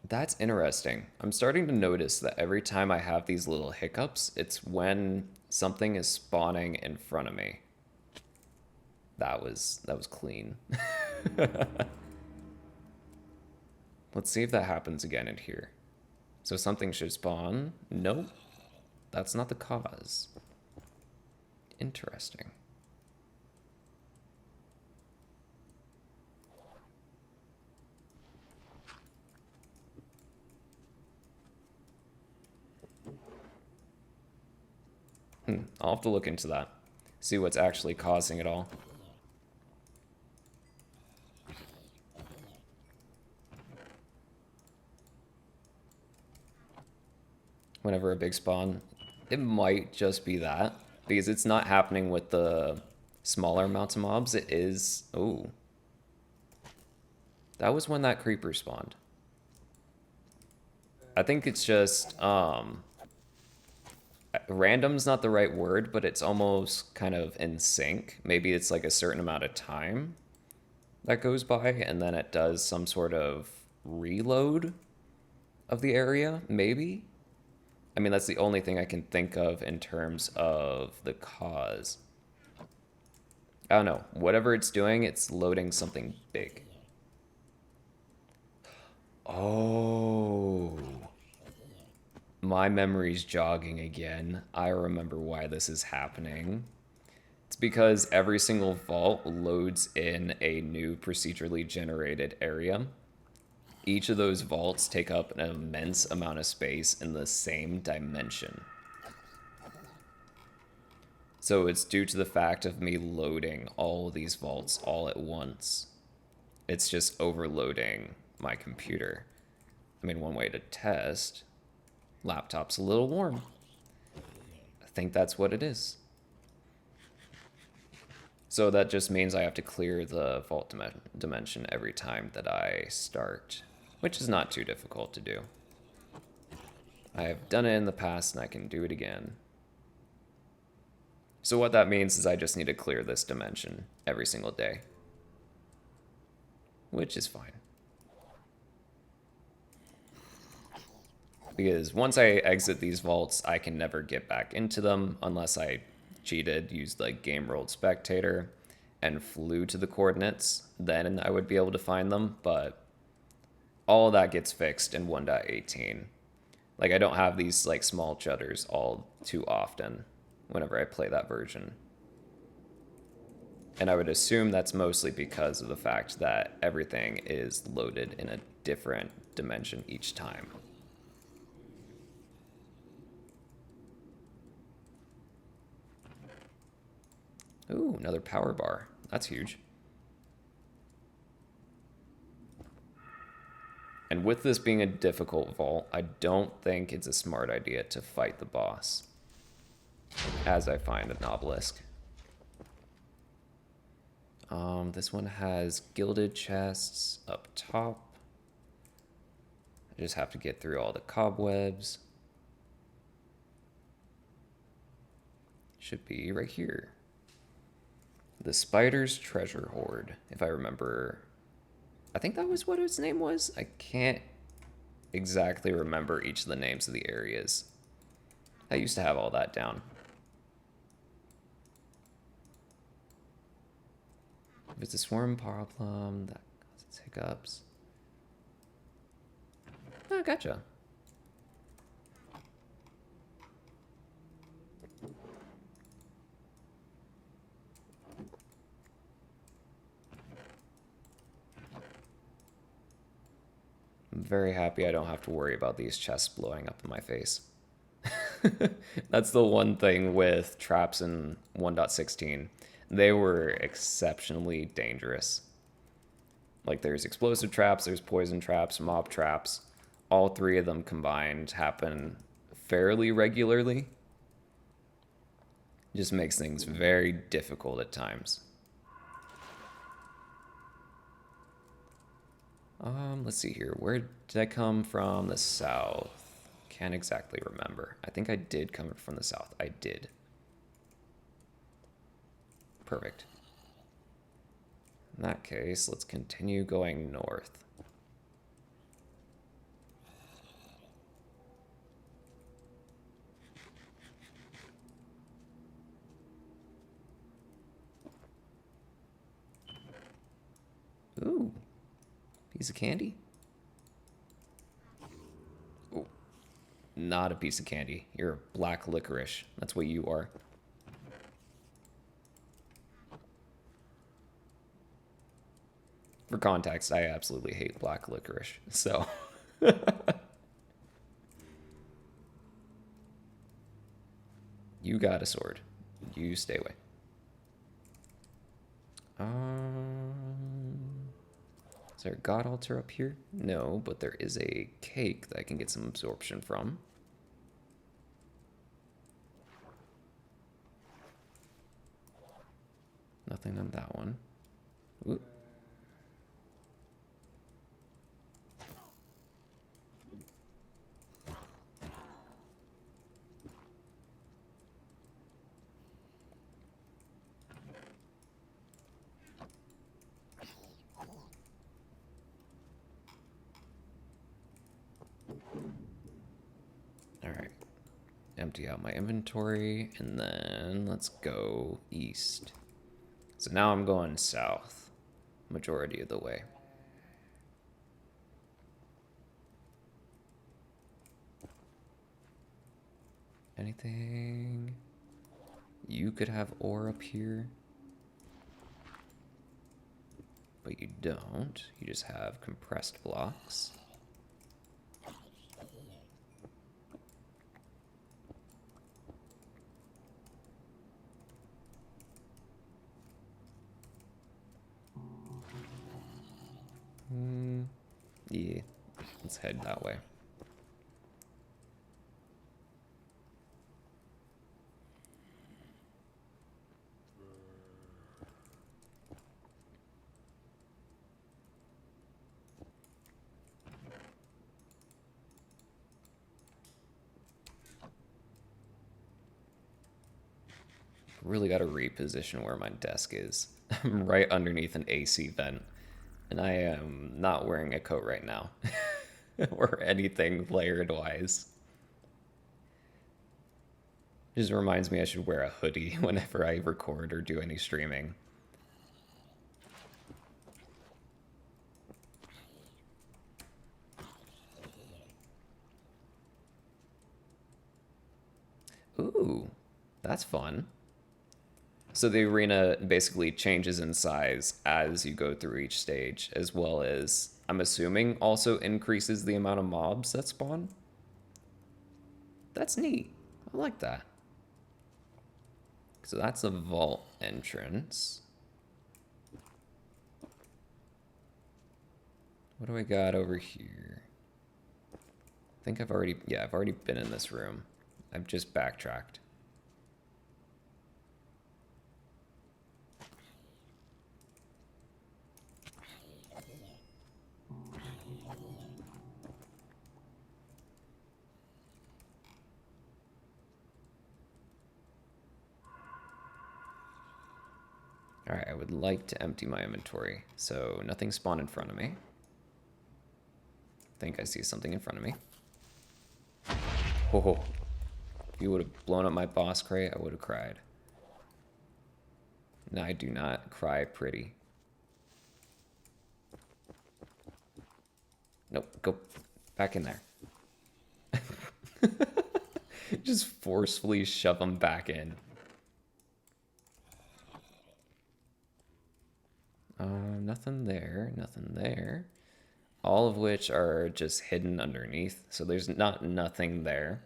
That's interesting. I'm starting to notice that every time I have these little hiccups, it's when something is spawning in front of me. That was clean. Let's see if that happens again in here. So something should spawn. Nope. That's not the cause. Interesting. I'll have to look into that. See what's actually causing it all. Whenever a big spawn, it might just be that. Because it's not happening with the smaller amounts of mobs. It is... Oh. That was when that creeper spawned. I think it's just... random's not the right word, but it's almost kind of in sync. Maybe it's like a certain amount of time that goes by, and then it does some sort of reload of the area, maybe? I mean, that's the only thing I can think of in terms of the cause. I don't know. Whatever it's doing, it's loading something big. Oh. My memory's jogging again. I remember why this is happening. It's because every single vault loads in a new procedurally generated area. Each of those vaults take up an immense amount of space in the same dimension. So it's due to the fact of me loading all of these vaults all at once. It's just overloading my computer. I mean, one way to test, laptop's a little warm. I think that's what it is. So that just means I have to clear the vault dimension every time that I start, which is not too difficult to do. I have done it in the past and I can do it again. So what that means is I just need to clear this dimension every single day, which is fine. Because once I exit these vaults, I can never get back into them unless I cheated, used like Game World Spectator, and flew to the coordinates. Then I would be able to find them, but all of that gets fixed in 1.18. Like, I don't have these like small judders all too often whenever I play that version. And I would assume that's mostly because of the fact that everything is loaded in a different dimension each time. Ooh, another power bar. That's huge. And with this being a difficult vault, I don't think it's a smart idea to fight the boss, as I find an obelisk. This one has gilded chests up top. I just have to get through all the cobwebs. Should be right here. The Spider's Treasure Hoard, if I remember. I think that was what its name was. I can't exactly remember each of the names of the areas. I used to have all that down. If it's a swarm problem, that causes hiccups. Oh, gotcha. I'm very happy I don't have to worry about these chests blowing up in my face. That's the one thing with traps in 1.16. They were exceptionally dangerous. Like there's explosive traps, there's poison traps, mob traps. All three of them combined happen fairly regularly. Just makes things very difficult at times. Let's see here. Where did I come from? The south. Can't exactly remember. I think I did come from the south. I did. Perfect. In that case, let's continue going north. Ooh, piece of candy? Ooh, not a piece of candy. You're black licorice. That's what you are. For context, I absolutely hate black licorice, so... You got a sword. You stay away. Is there a god altar up here? No, but there is a cake that I can get some absorption from. Nothing on that one. Ooh. Alright. Empty out my inventory, and then let's go east. So now I'm going south, majority of the way. Anything? You could have ore up here. But you don't. You just have compressed blocks. Yeah, let's head that way. Really got to reposition where my desk is. I'm right underneath an AC vent, and I am not wearing a coat right now or anything layered wise. Just reminds me I should wear a hoodie whenever I record or do any streaming. Ooh, that's fun. So the arena basically changes in size as you go through each stage, as well as, I'm assuming, also increases the amount of mobs that spawn. That's neat. I like that. So that's a vault entrance. What do I got over here? I think I've already been in this room. I've just backtracked. Alright, I would like to empty my inventory. So nothing spawned in front of me. I think I see something in front of me. Oh, if you would have blown up my boss crate, I would have cried. And I do not cry pretty. Nope, go back in there. Just forcefully shove them back in. Nothing there, nothing there. All of which are just hidden underneath, so there's nothing there.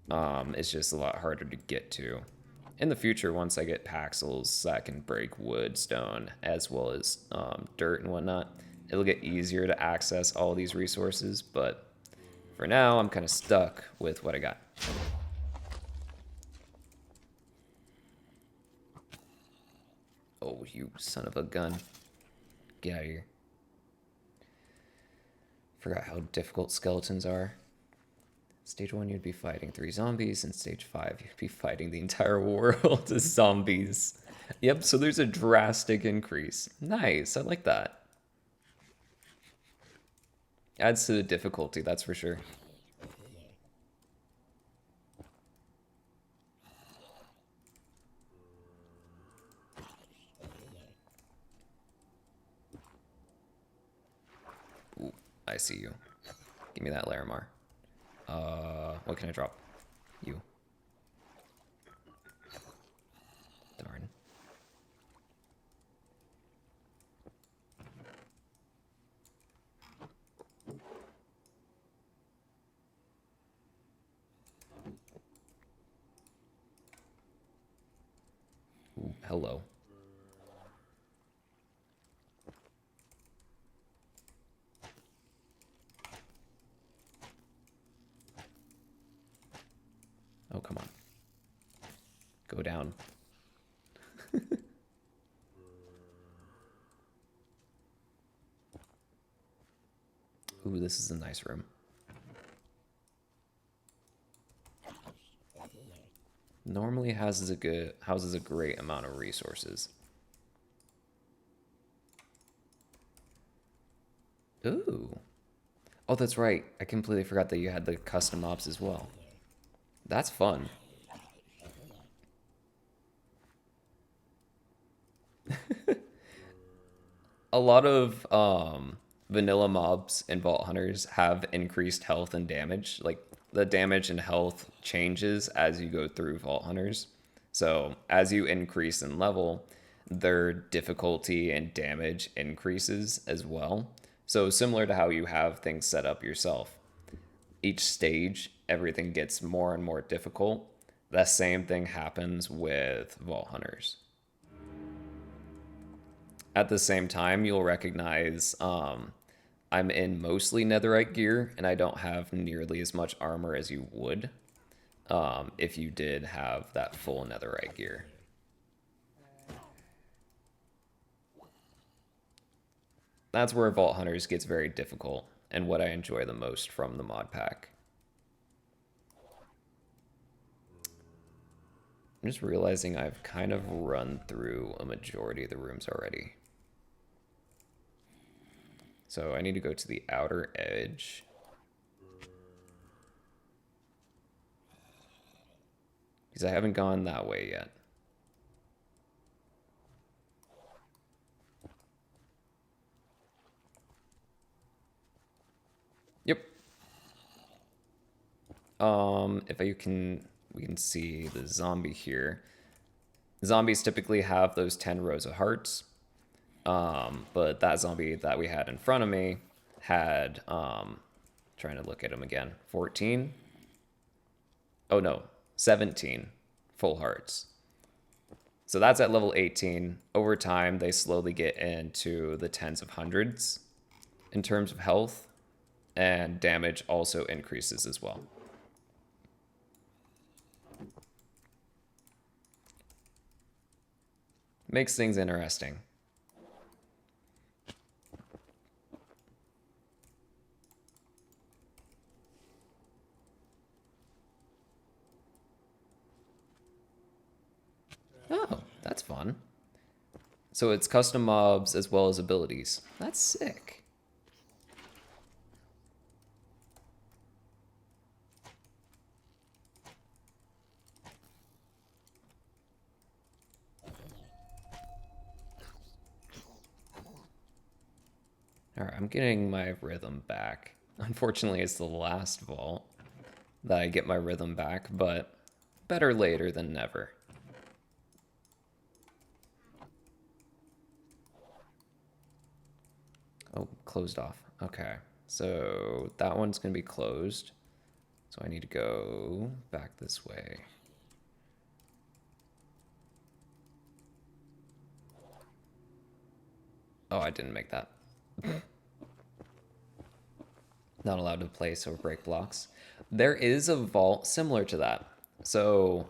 It's just a lot harder to get to. In the future, once I get Paxels that can break wood, stone, as well as dirt and whatnot, it'll get easier to access all these resources, but for now, I'm kind of stuck with what I got. Oh, you son of a gun. Get out of here. Forgot how difficult skeletons are. Stage 1, you'd be fighting 3 zombies, and stage 5, you'd be fighting the entire world of zombies. Yep, so there's a drastic increase. Nice, I like that. Adds to the difficulty, that's for sure. Ooh, I see you. Give me that Larimar. What can I drop? You. Darn. Ooh, hello. Oh, come on. Go down. Ooh, this is a nice room. Normally houses a great amount of resources. Ooh. Oh, that's right. I completely forgot that you had the custom mobs as well. That's fun. A lot of vanilla mobs and Vault Hunters have increased health and damage. Like the damage and health changes as you go through Vault Hunters. So as you increase in level, their difficulty and damage increases as well. So similar to how you have things set up yourself. Each stage, everything gets more and more difficult. That same thing happens with Vault Hunters. At the same time, you'll recognize I'm in mostly netherite gear, and I don't have nearly as much armor as you would if you did have that full netherite gear. That's where Vault Hunters gets very difficult, and what I enjoy the most from the mod pack. I'm just realizing I've kind of run through a majority of the rooms already. So I need to go to the outer edge. Because I haven't gone that way yet. Yep. If we can see the zombie here. Zombies typically have those 10 rows of hearts. But that zombie that we had in front of me had, trying to look at him again, 14? Oh no, 17 full hearts. So that's at level 18. Over time, they slowly get into the tens of hundreds in terms of health, and damage also increases as well. Makes things interesting. Oh, that's fun. So it's custom mobs as well as abilities. That's sick. All right, I'm getting my rhythm back. Unfortunately, it's the last vault. that I get my rhythm back, but better later than never. Oh, closed off. Okay. So that one's going to be closed. So I need to go back this way. Oh, I didn't make that. Not allowed to place or break blocks. There is a vault similar to that. So,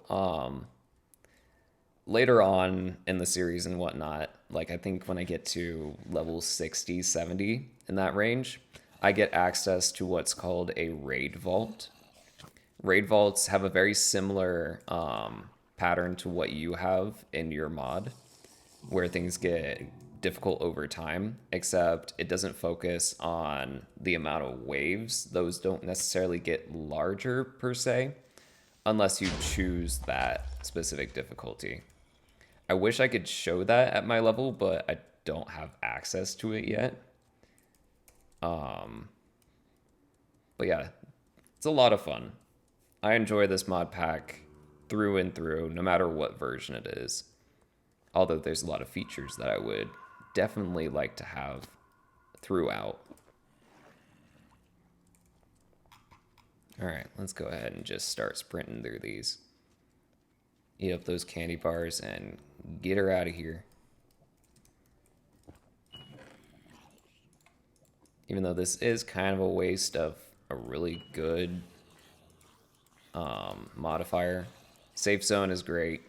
later on in the series and whatnot, like I think when I get to level 60, 70 in that range, I get access to what's called a raid vault. Raid vaults have a very similar pattern to what you have in your mod, where things get difficult over time, except it doesn't focus on the amount of waves. Those don't necessarily get larger per se, unless you choose that specific difficulty. I wish I could show that at my level, but I don't have access to it yet. But yeah, it's a lot of fun. I enjoy this mod pack through and through, no matter what version it is. Although there's a lot of features that I would definitely like to have throughout. All right, let's go ahead and just start sprinting through these. Eat up those candy bars and get her out of here. Even though this is kind of a waste of a really good modifier. Safe zone is great.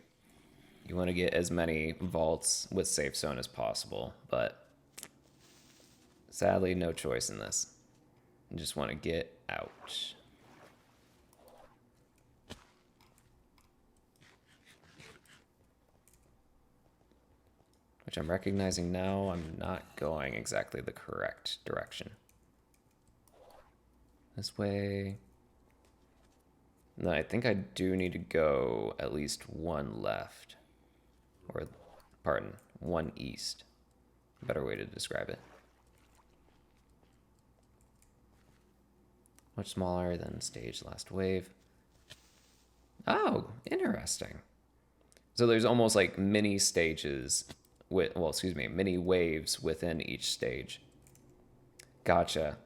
You want to get as many vaults with safe zone as possible, but sadly, no choice in this. You just want to get out. Which I'm recognizing now I'm not going exactly the correct direction. This way. No, I think I do need to go at least one left. Or, pardon, one east. Better way to describe it. Much smaller than stage last wave. Oh, interesting. So there's almost like mini stages with, well, excuse me, mini waves within each stage. Gotcha.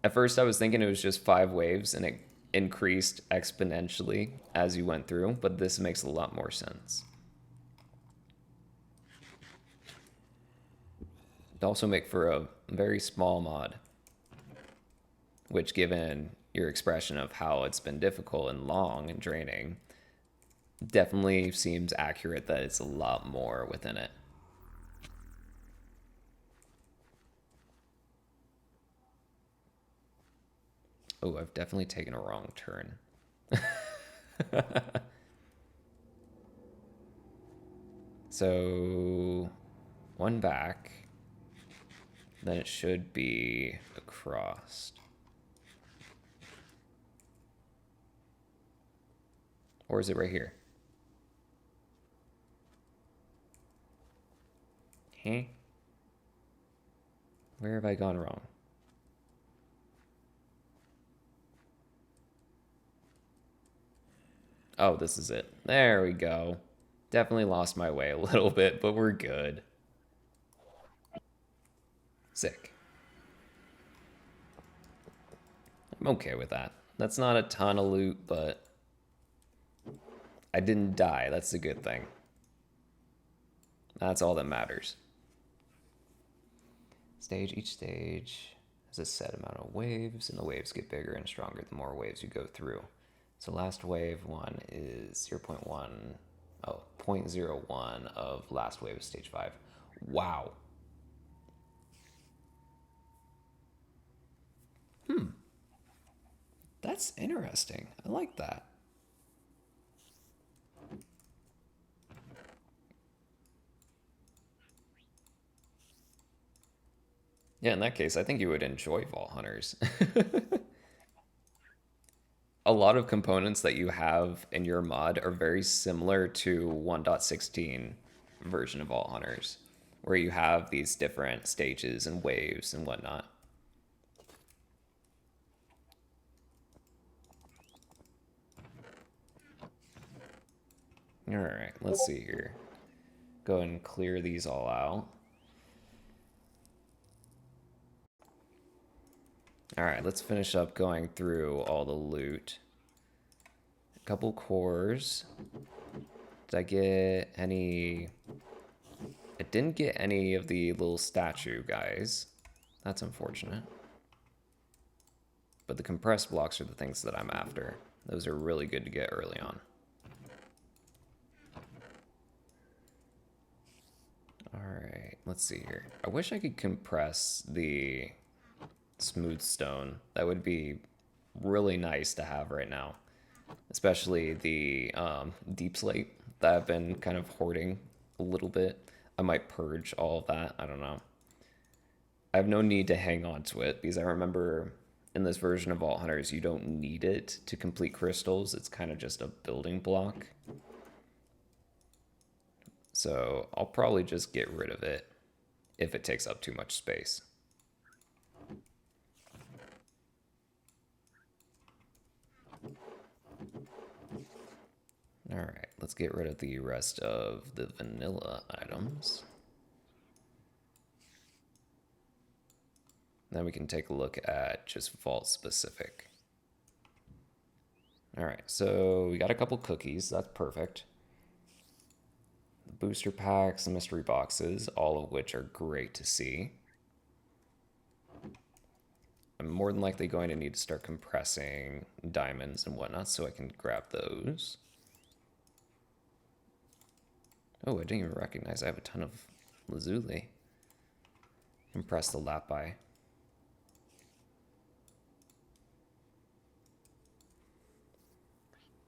At first I was thinking it was just 5 waves and it increased exponentially as you went through, but this makes a lot more sense. It also make for a very small mod, which given your expression of how it's been difficult and long and draining, definitely seems accurate that it's a lot more within it. Oh, I've definitely taken a wrong turn. So, one back. Then it should be across. Or is it right here? Huh? Where have I gone wrong? Oh, this is it. There we go. Definitely lost my way a little bit, but we're good. Sick. I'm okay with that. That's not a ton of loot, but I didn't die. That's a good thing. That's all that matters. Each stage has a set amount of waves, and the waves get bigger and stronger the more waves you go through. So last wave 1 is 0.1, 0.01 of last wave of stage 5. Wow. That's interesting. I like that. Yeah, in that case, I think you would enjoy Vault Hunters. A lot of components that you have in your mod are very similar to 1.16 version of Vault Hunters, where you have these different stages and waves and whatnot. Alright, let's see here. Go ahead and clear these all out. Alright, let's finish up going through all the loot. A couple cores. Did I get any... I didn't get any of the little statue guys. That's unfortunate. But the compressed blocks are the things that I'm after. Those are really good to get early on. Alright, let's see here. I wish I could compress the smooth stone. That would be really nice to have right now. Especially the deep slate that I've been kind of hoarding a little bit. I might purge all of that. I don't know. I have no need to hang on to it because I remember in this version of Vault Hunters, you don't need it to complete crystals. It's kind of just a building block. So I'll probably just get rid of it if it takes up too much space. Alright, let's get rid of the rest of the vanilla items. Then we can take a look at just vault specific. Alright, so we got a couple cookies, that's perfect. The booster packs, the mystery boxes, all of which are great to see. I'm more than likely going to need to start compressing diamonds and whatnot so I can grab those. Oh, I didn't even recognize I have a ton of lazuli. Compress the lapis.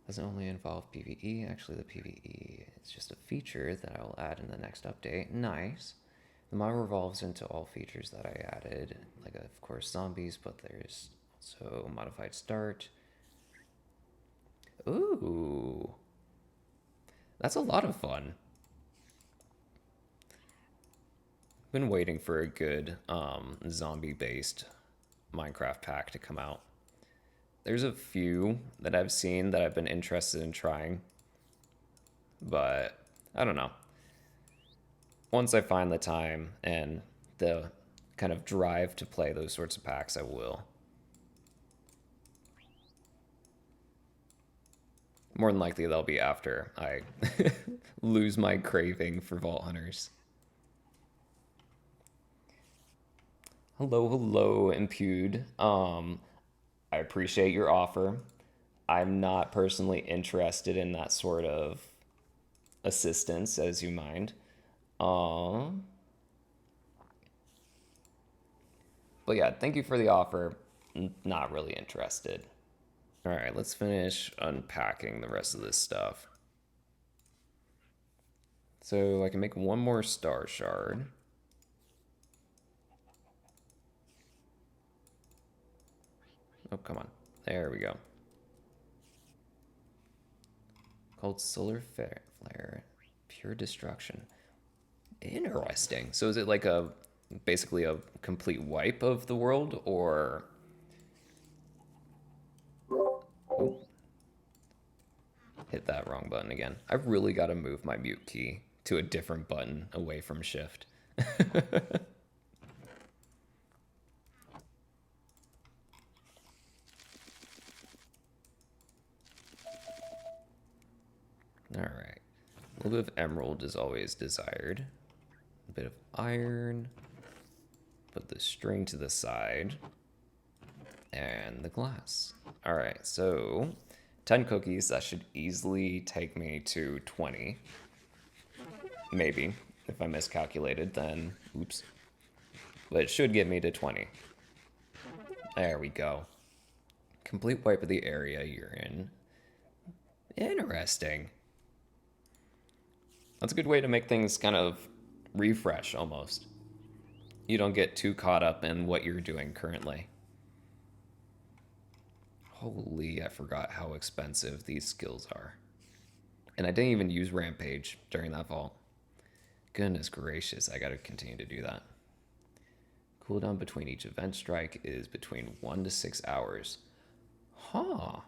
Doesn't only involve PvE. Actually, the PvE is just a feature that I will add in the next update. Nice. The mod revolves into all features that I added, like of course zombies, but there's also modified start. Ooh, that's a lot of fun. Been waiting for a good zombie-based Minecraft pack to come out. There's a few that I've seen that I've been interested in trying, but I don't know. Once I find the time and the kind of drive to play those sorts of packs, I will. More than likely, they'll be after I lose my craving for Vault Hunters. Hello, hello, Impude. I appreciate your offer. I'm not personally interested in that sort of assistance, as you mind. But yeah, thank you for the offer. Not really interested. All right, let's finish unpacking the rest of this stuff. So I can make one more star shard. Oh, come on. There we go. Called Solar Flare. Pure Destruction. Interesting. So is it like basically a complete wipe of the world, or... Oh. Hit that wrong button again. I've really got to move my mute key to a different button away from shift. Alright. A little bit of emerald is always desired. A bit of iron. Put the string to the side. And the glass. Alright, so 10 cookies. That should easily take me to 20. Maybe. If I miscalculated, then oops. But it should get me to 20. There we go. Complete wipe of the area you're in. Interesting. That's a good way to make things kind of refresh, almost. You don't get too caught up in what you're doing currently. Holy, I forgot how expensive these skills are. And I didn't even use Rampage during that vault. Goodness gracious, I gotta continue to do that. Cooldown between each event strike is between 1 to 6 hours. Huh.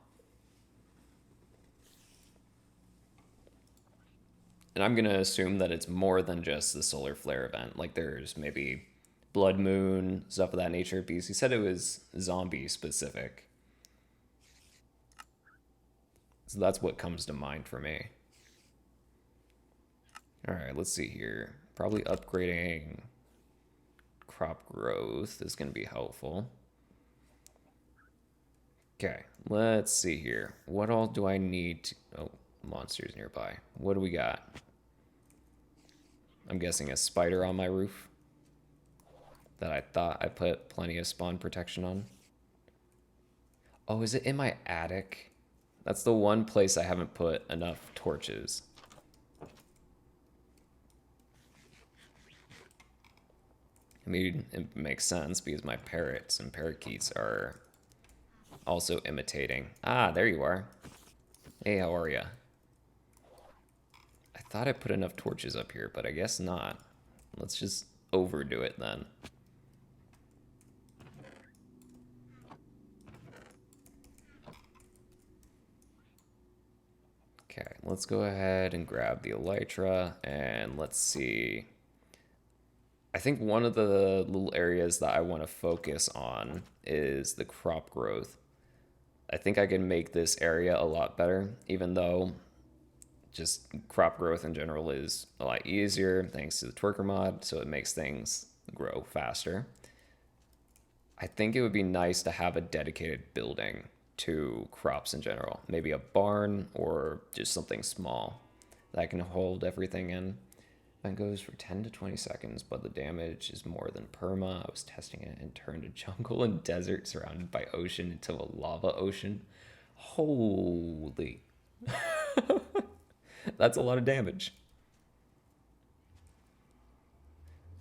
And I'm gonna assume that it's more than just the solar flare event. Like there's maybe blood moon, stuff of that nature, because he said it was zombie specific. So that's what comes to mind for me. All right, let's see here. Probably upgrading crop growth is going to be helpful. Okay, let's see here. What all do I need to... Oh, monsters nearby. What do we got? I'm guessing a spider on my roof that I thought I put plenty of spawn protection on. Oh, is it in my attic? That's the one place I haven't put enough torches. I mean, it makes sense because my parrots and parakeets are also imitating. Ah, there you are. Hey, how are ya? I thought I put enough torches up here, but I guess not. Let's just overdo it then. Okay, let's go ahead and grab the elytra and let's see. I think one of the little areas that I want to focus on is the crop growth. I think I can make this area a lot better, even though just crop growth in general is a lot easier thanks to the twerker mod, so it makes things grow faster. I think it would be nice to have a dedicated building to crops in general, maybe a barn or just something small that can hold everything in. It goes for 10 to 20 seconds, but the damage is more than perma. I was testing it and turned a jungle and desert surrounded by ocean into a lava ocean. Holy. That's a lot of damage.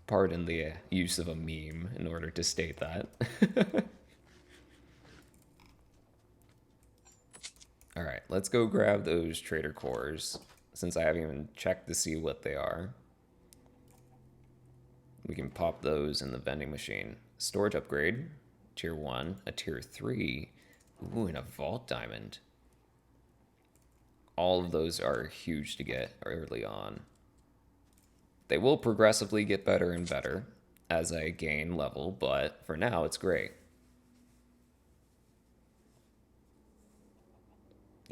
Pardon the use of a meme in order to state that. All right, let's go grab those trader cores since I haven't even checked to see what they are. We can pop those in the vending machine. Storage upgrade, tier 1, a tier 3. Ooh, and a vault diamond. All of those are huge to get early on. They will progressively get better and better as I gain level, but for now it's great.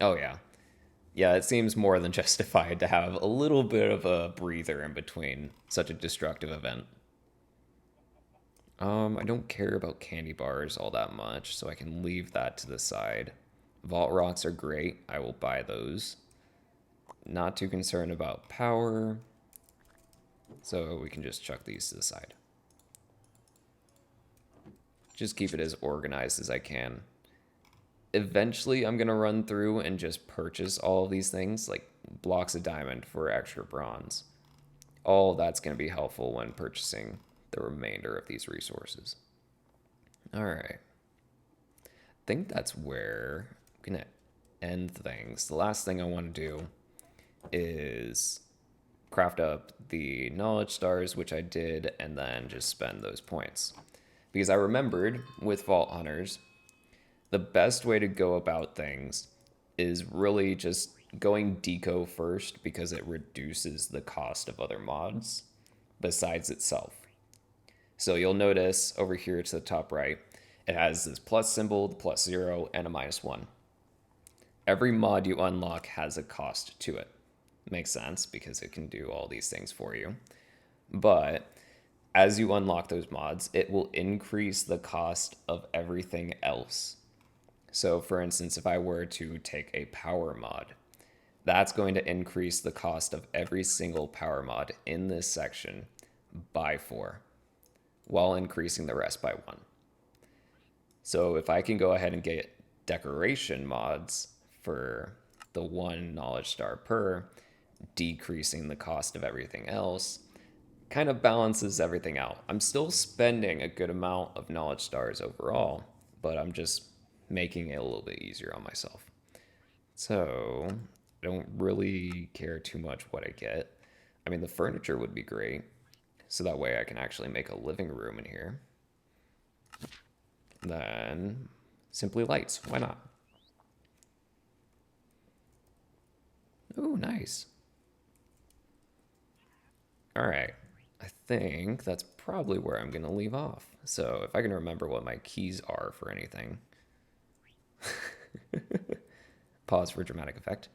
Oh yeah. Yeah, it seems more than justified to have a little bit of a breather in between such a destructive event. I don't care about candy bars all that much, so I can leave that to the side. Vault rocks are great. I will buy those. Not too concerned about power, so we can just chuck these to the side. Just keep it as organized as I can. Eventually, I'm going to run through and just purchase all of these things, like blocks of diamond for extra bronze. All of that's going to be helpful when purchasing the remainder of these resources. All right. I think that's where I'm going to end things. The last thing I want to do is craft up the knowledge stars, which I did, and then just spend those points. Because I remembered with Vault Hunters, the best way to go about things is really just going deco first because it reduces the cost of other mods besides itself. So you'll notice over here to the top right, it has this plus symbol, the +0, and a -1. Every mod you unlock has a cost to it. Makes sense because it can do all these things for you. But as you unlock those mods, it will increase the cost of everything else. So for instance, if I were to take a power mod, that's going to increase the cost of every single power mod in this section by 4, while increasing the rest by 1. So if I can go ahead and get decoration mods for the 1 knowledge star per, decreasing the cost of everything else, kind of balances everything out. I'm still spending a good amount of knowledge stars overall, but I'm just making it a little bit easier on myself. So I don't really care too much what I get. I mean, the furniture would be great, so that way I can actually make a living room in here. Then simply lights, why not? Oh, nice. All right. I think that's probably where I'm going to leave off. So if I can remember what my keys are for anything, pause for dramatic effect.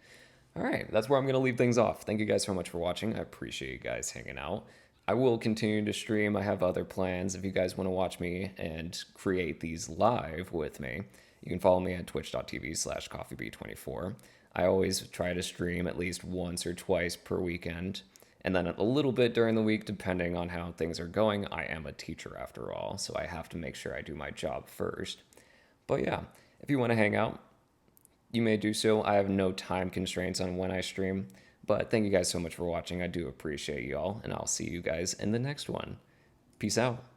All right, that's where I'm going to leave things off. Thank you guys so much for watching. I appreciate you guys hanging out. I will continue to stream. I have other plans. If you guys want to watch me and create these live with me, you can follow me at twitch.tv/coffeebee24. I always try to stream at least once or twice per weekend, and then a little bit during the week, depending on how things are going. I am a teacher after all, so I have to make sure I do my job first. But yeah, if you want to hang out, you may do so. I have no time constraints on when I stream. But thank you guys so much for watching. I do appreciate you all, and I'll see you guys in the next one. Peace out.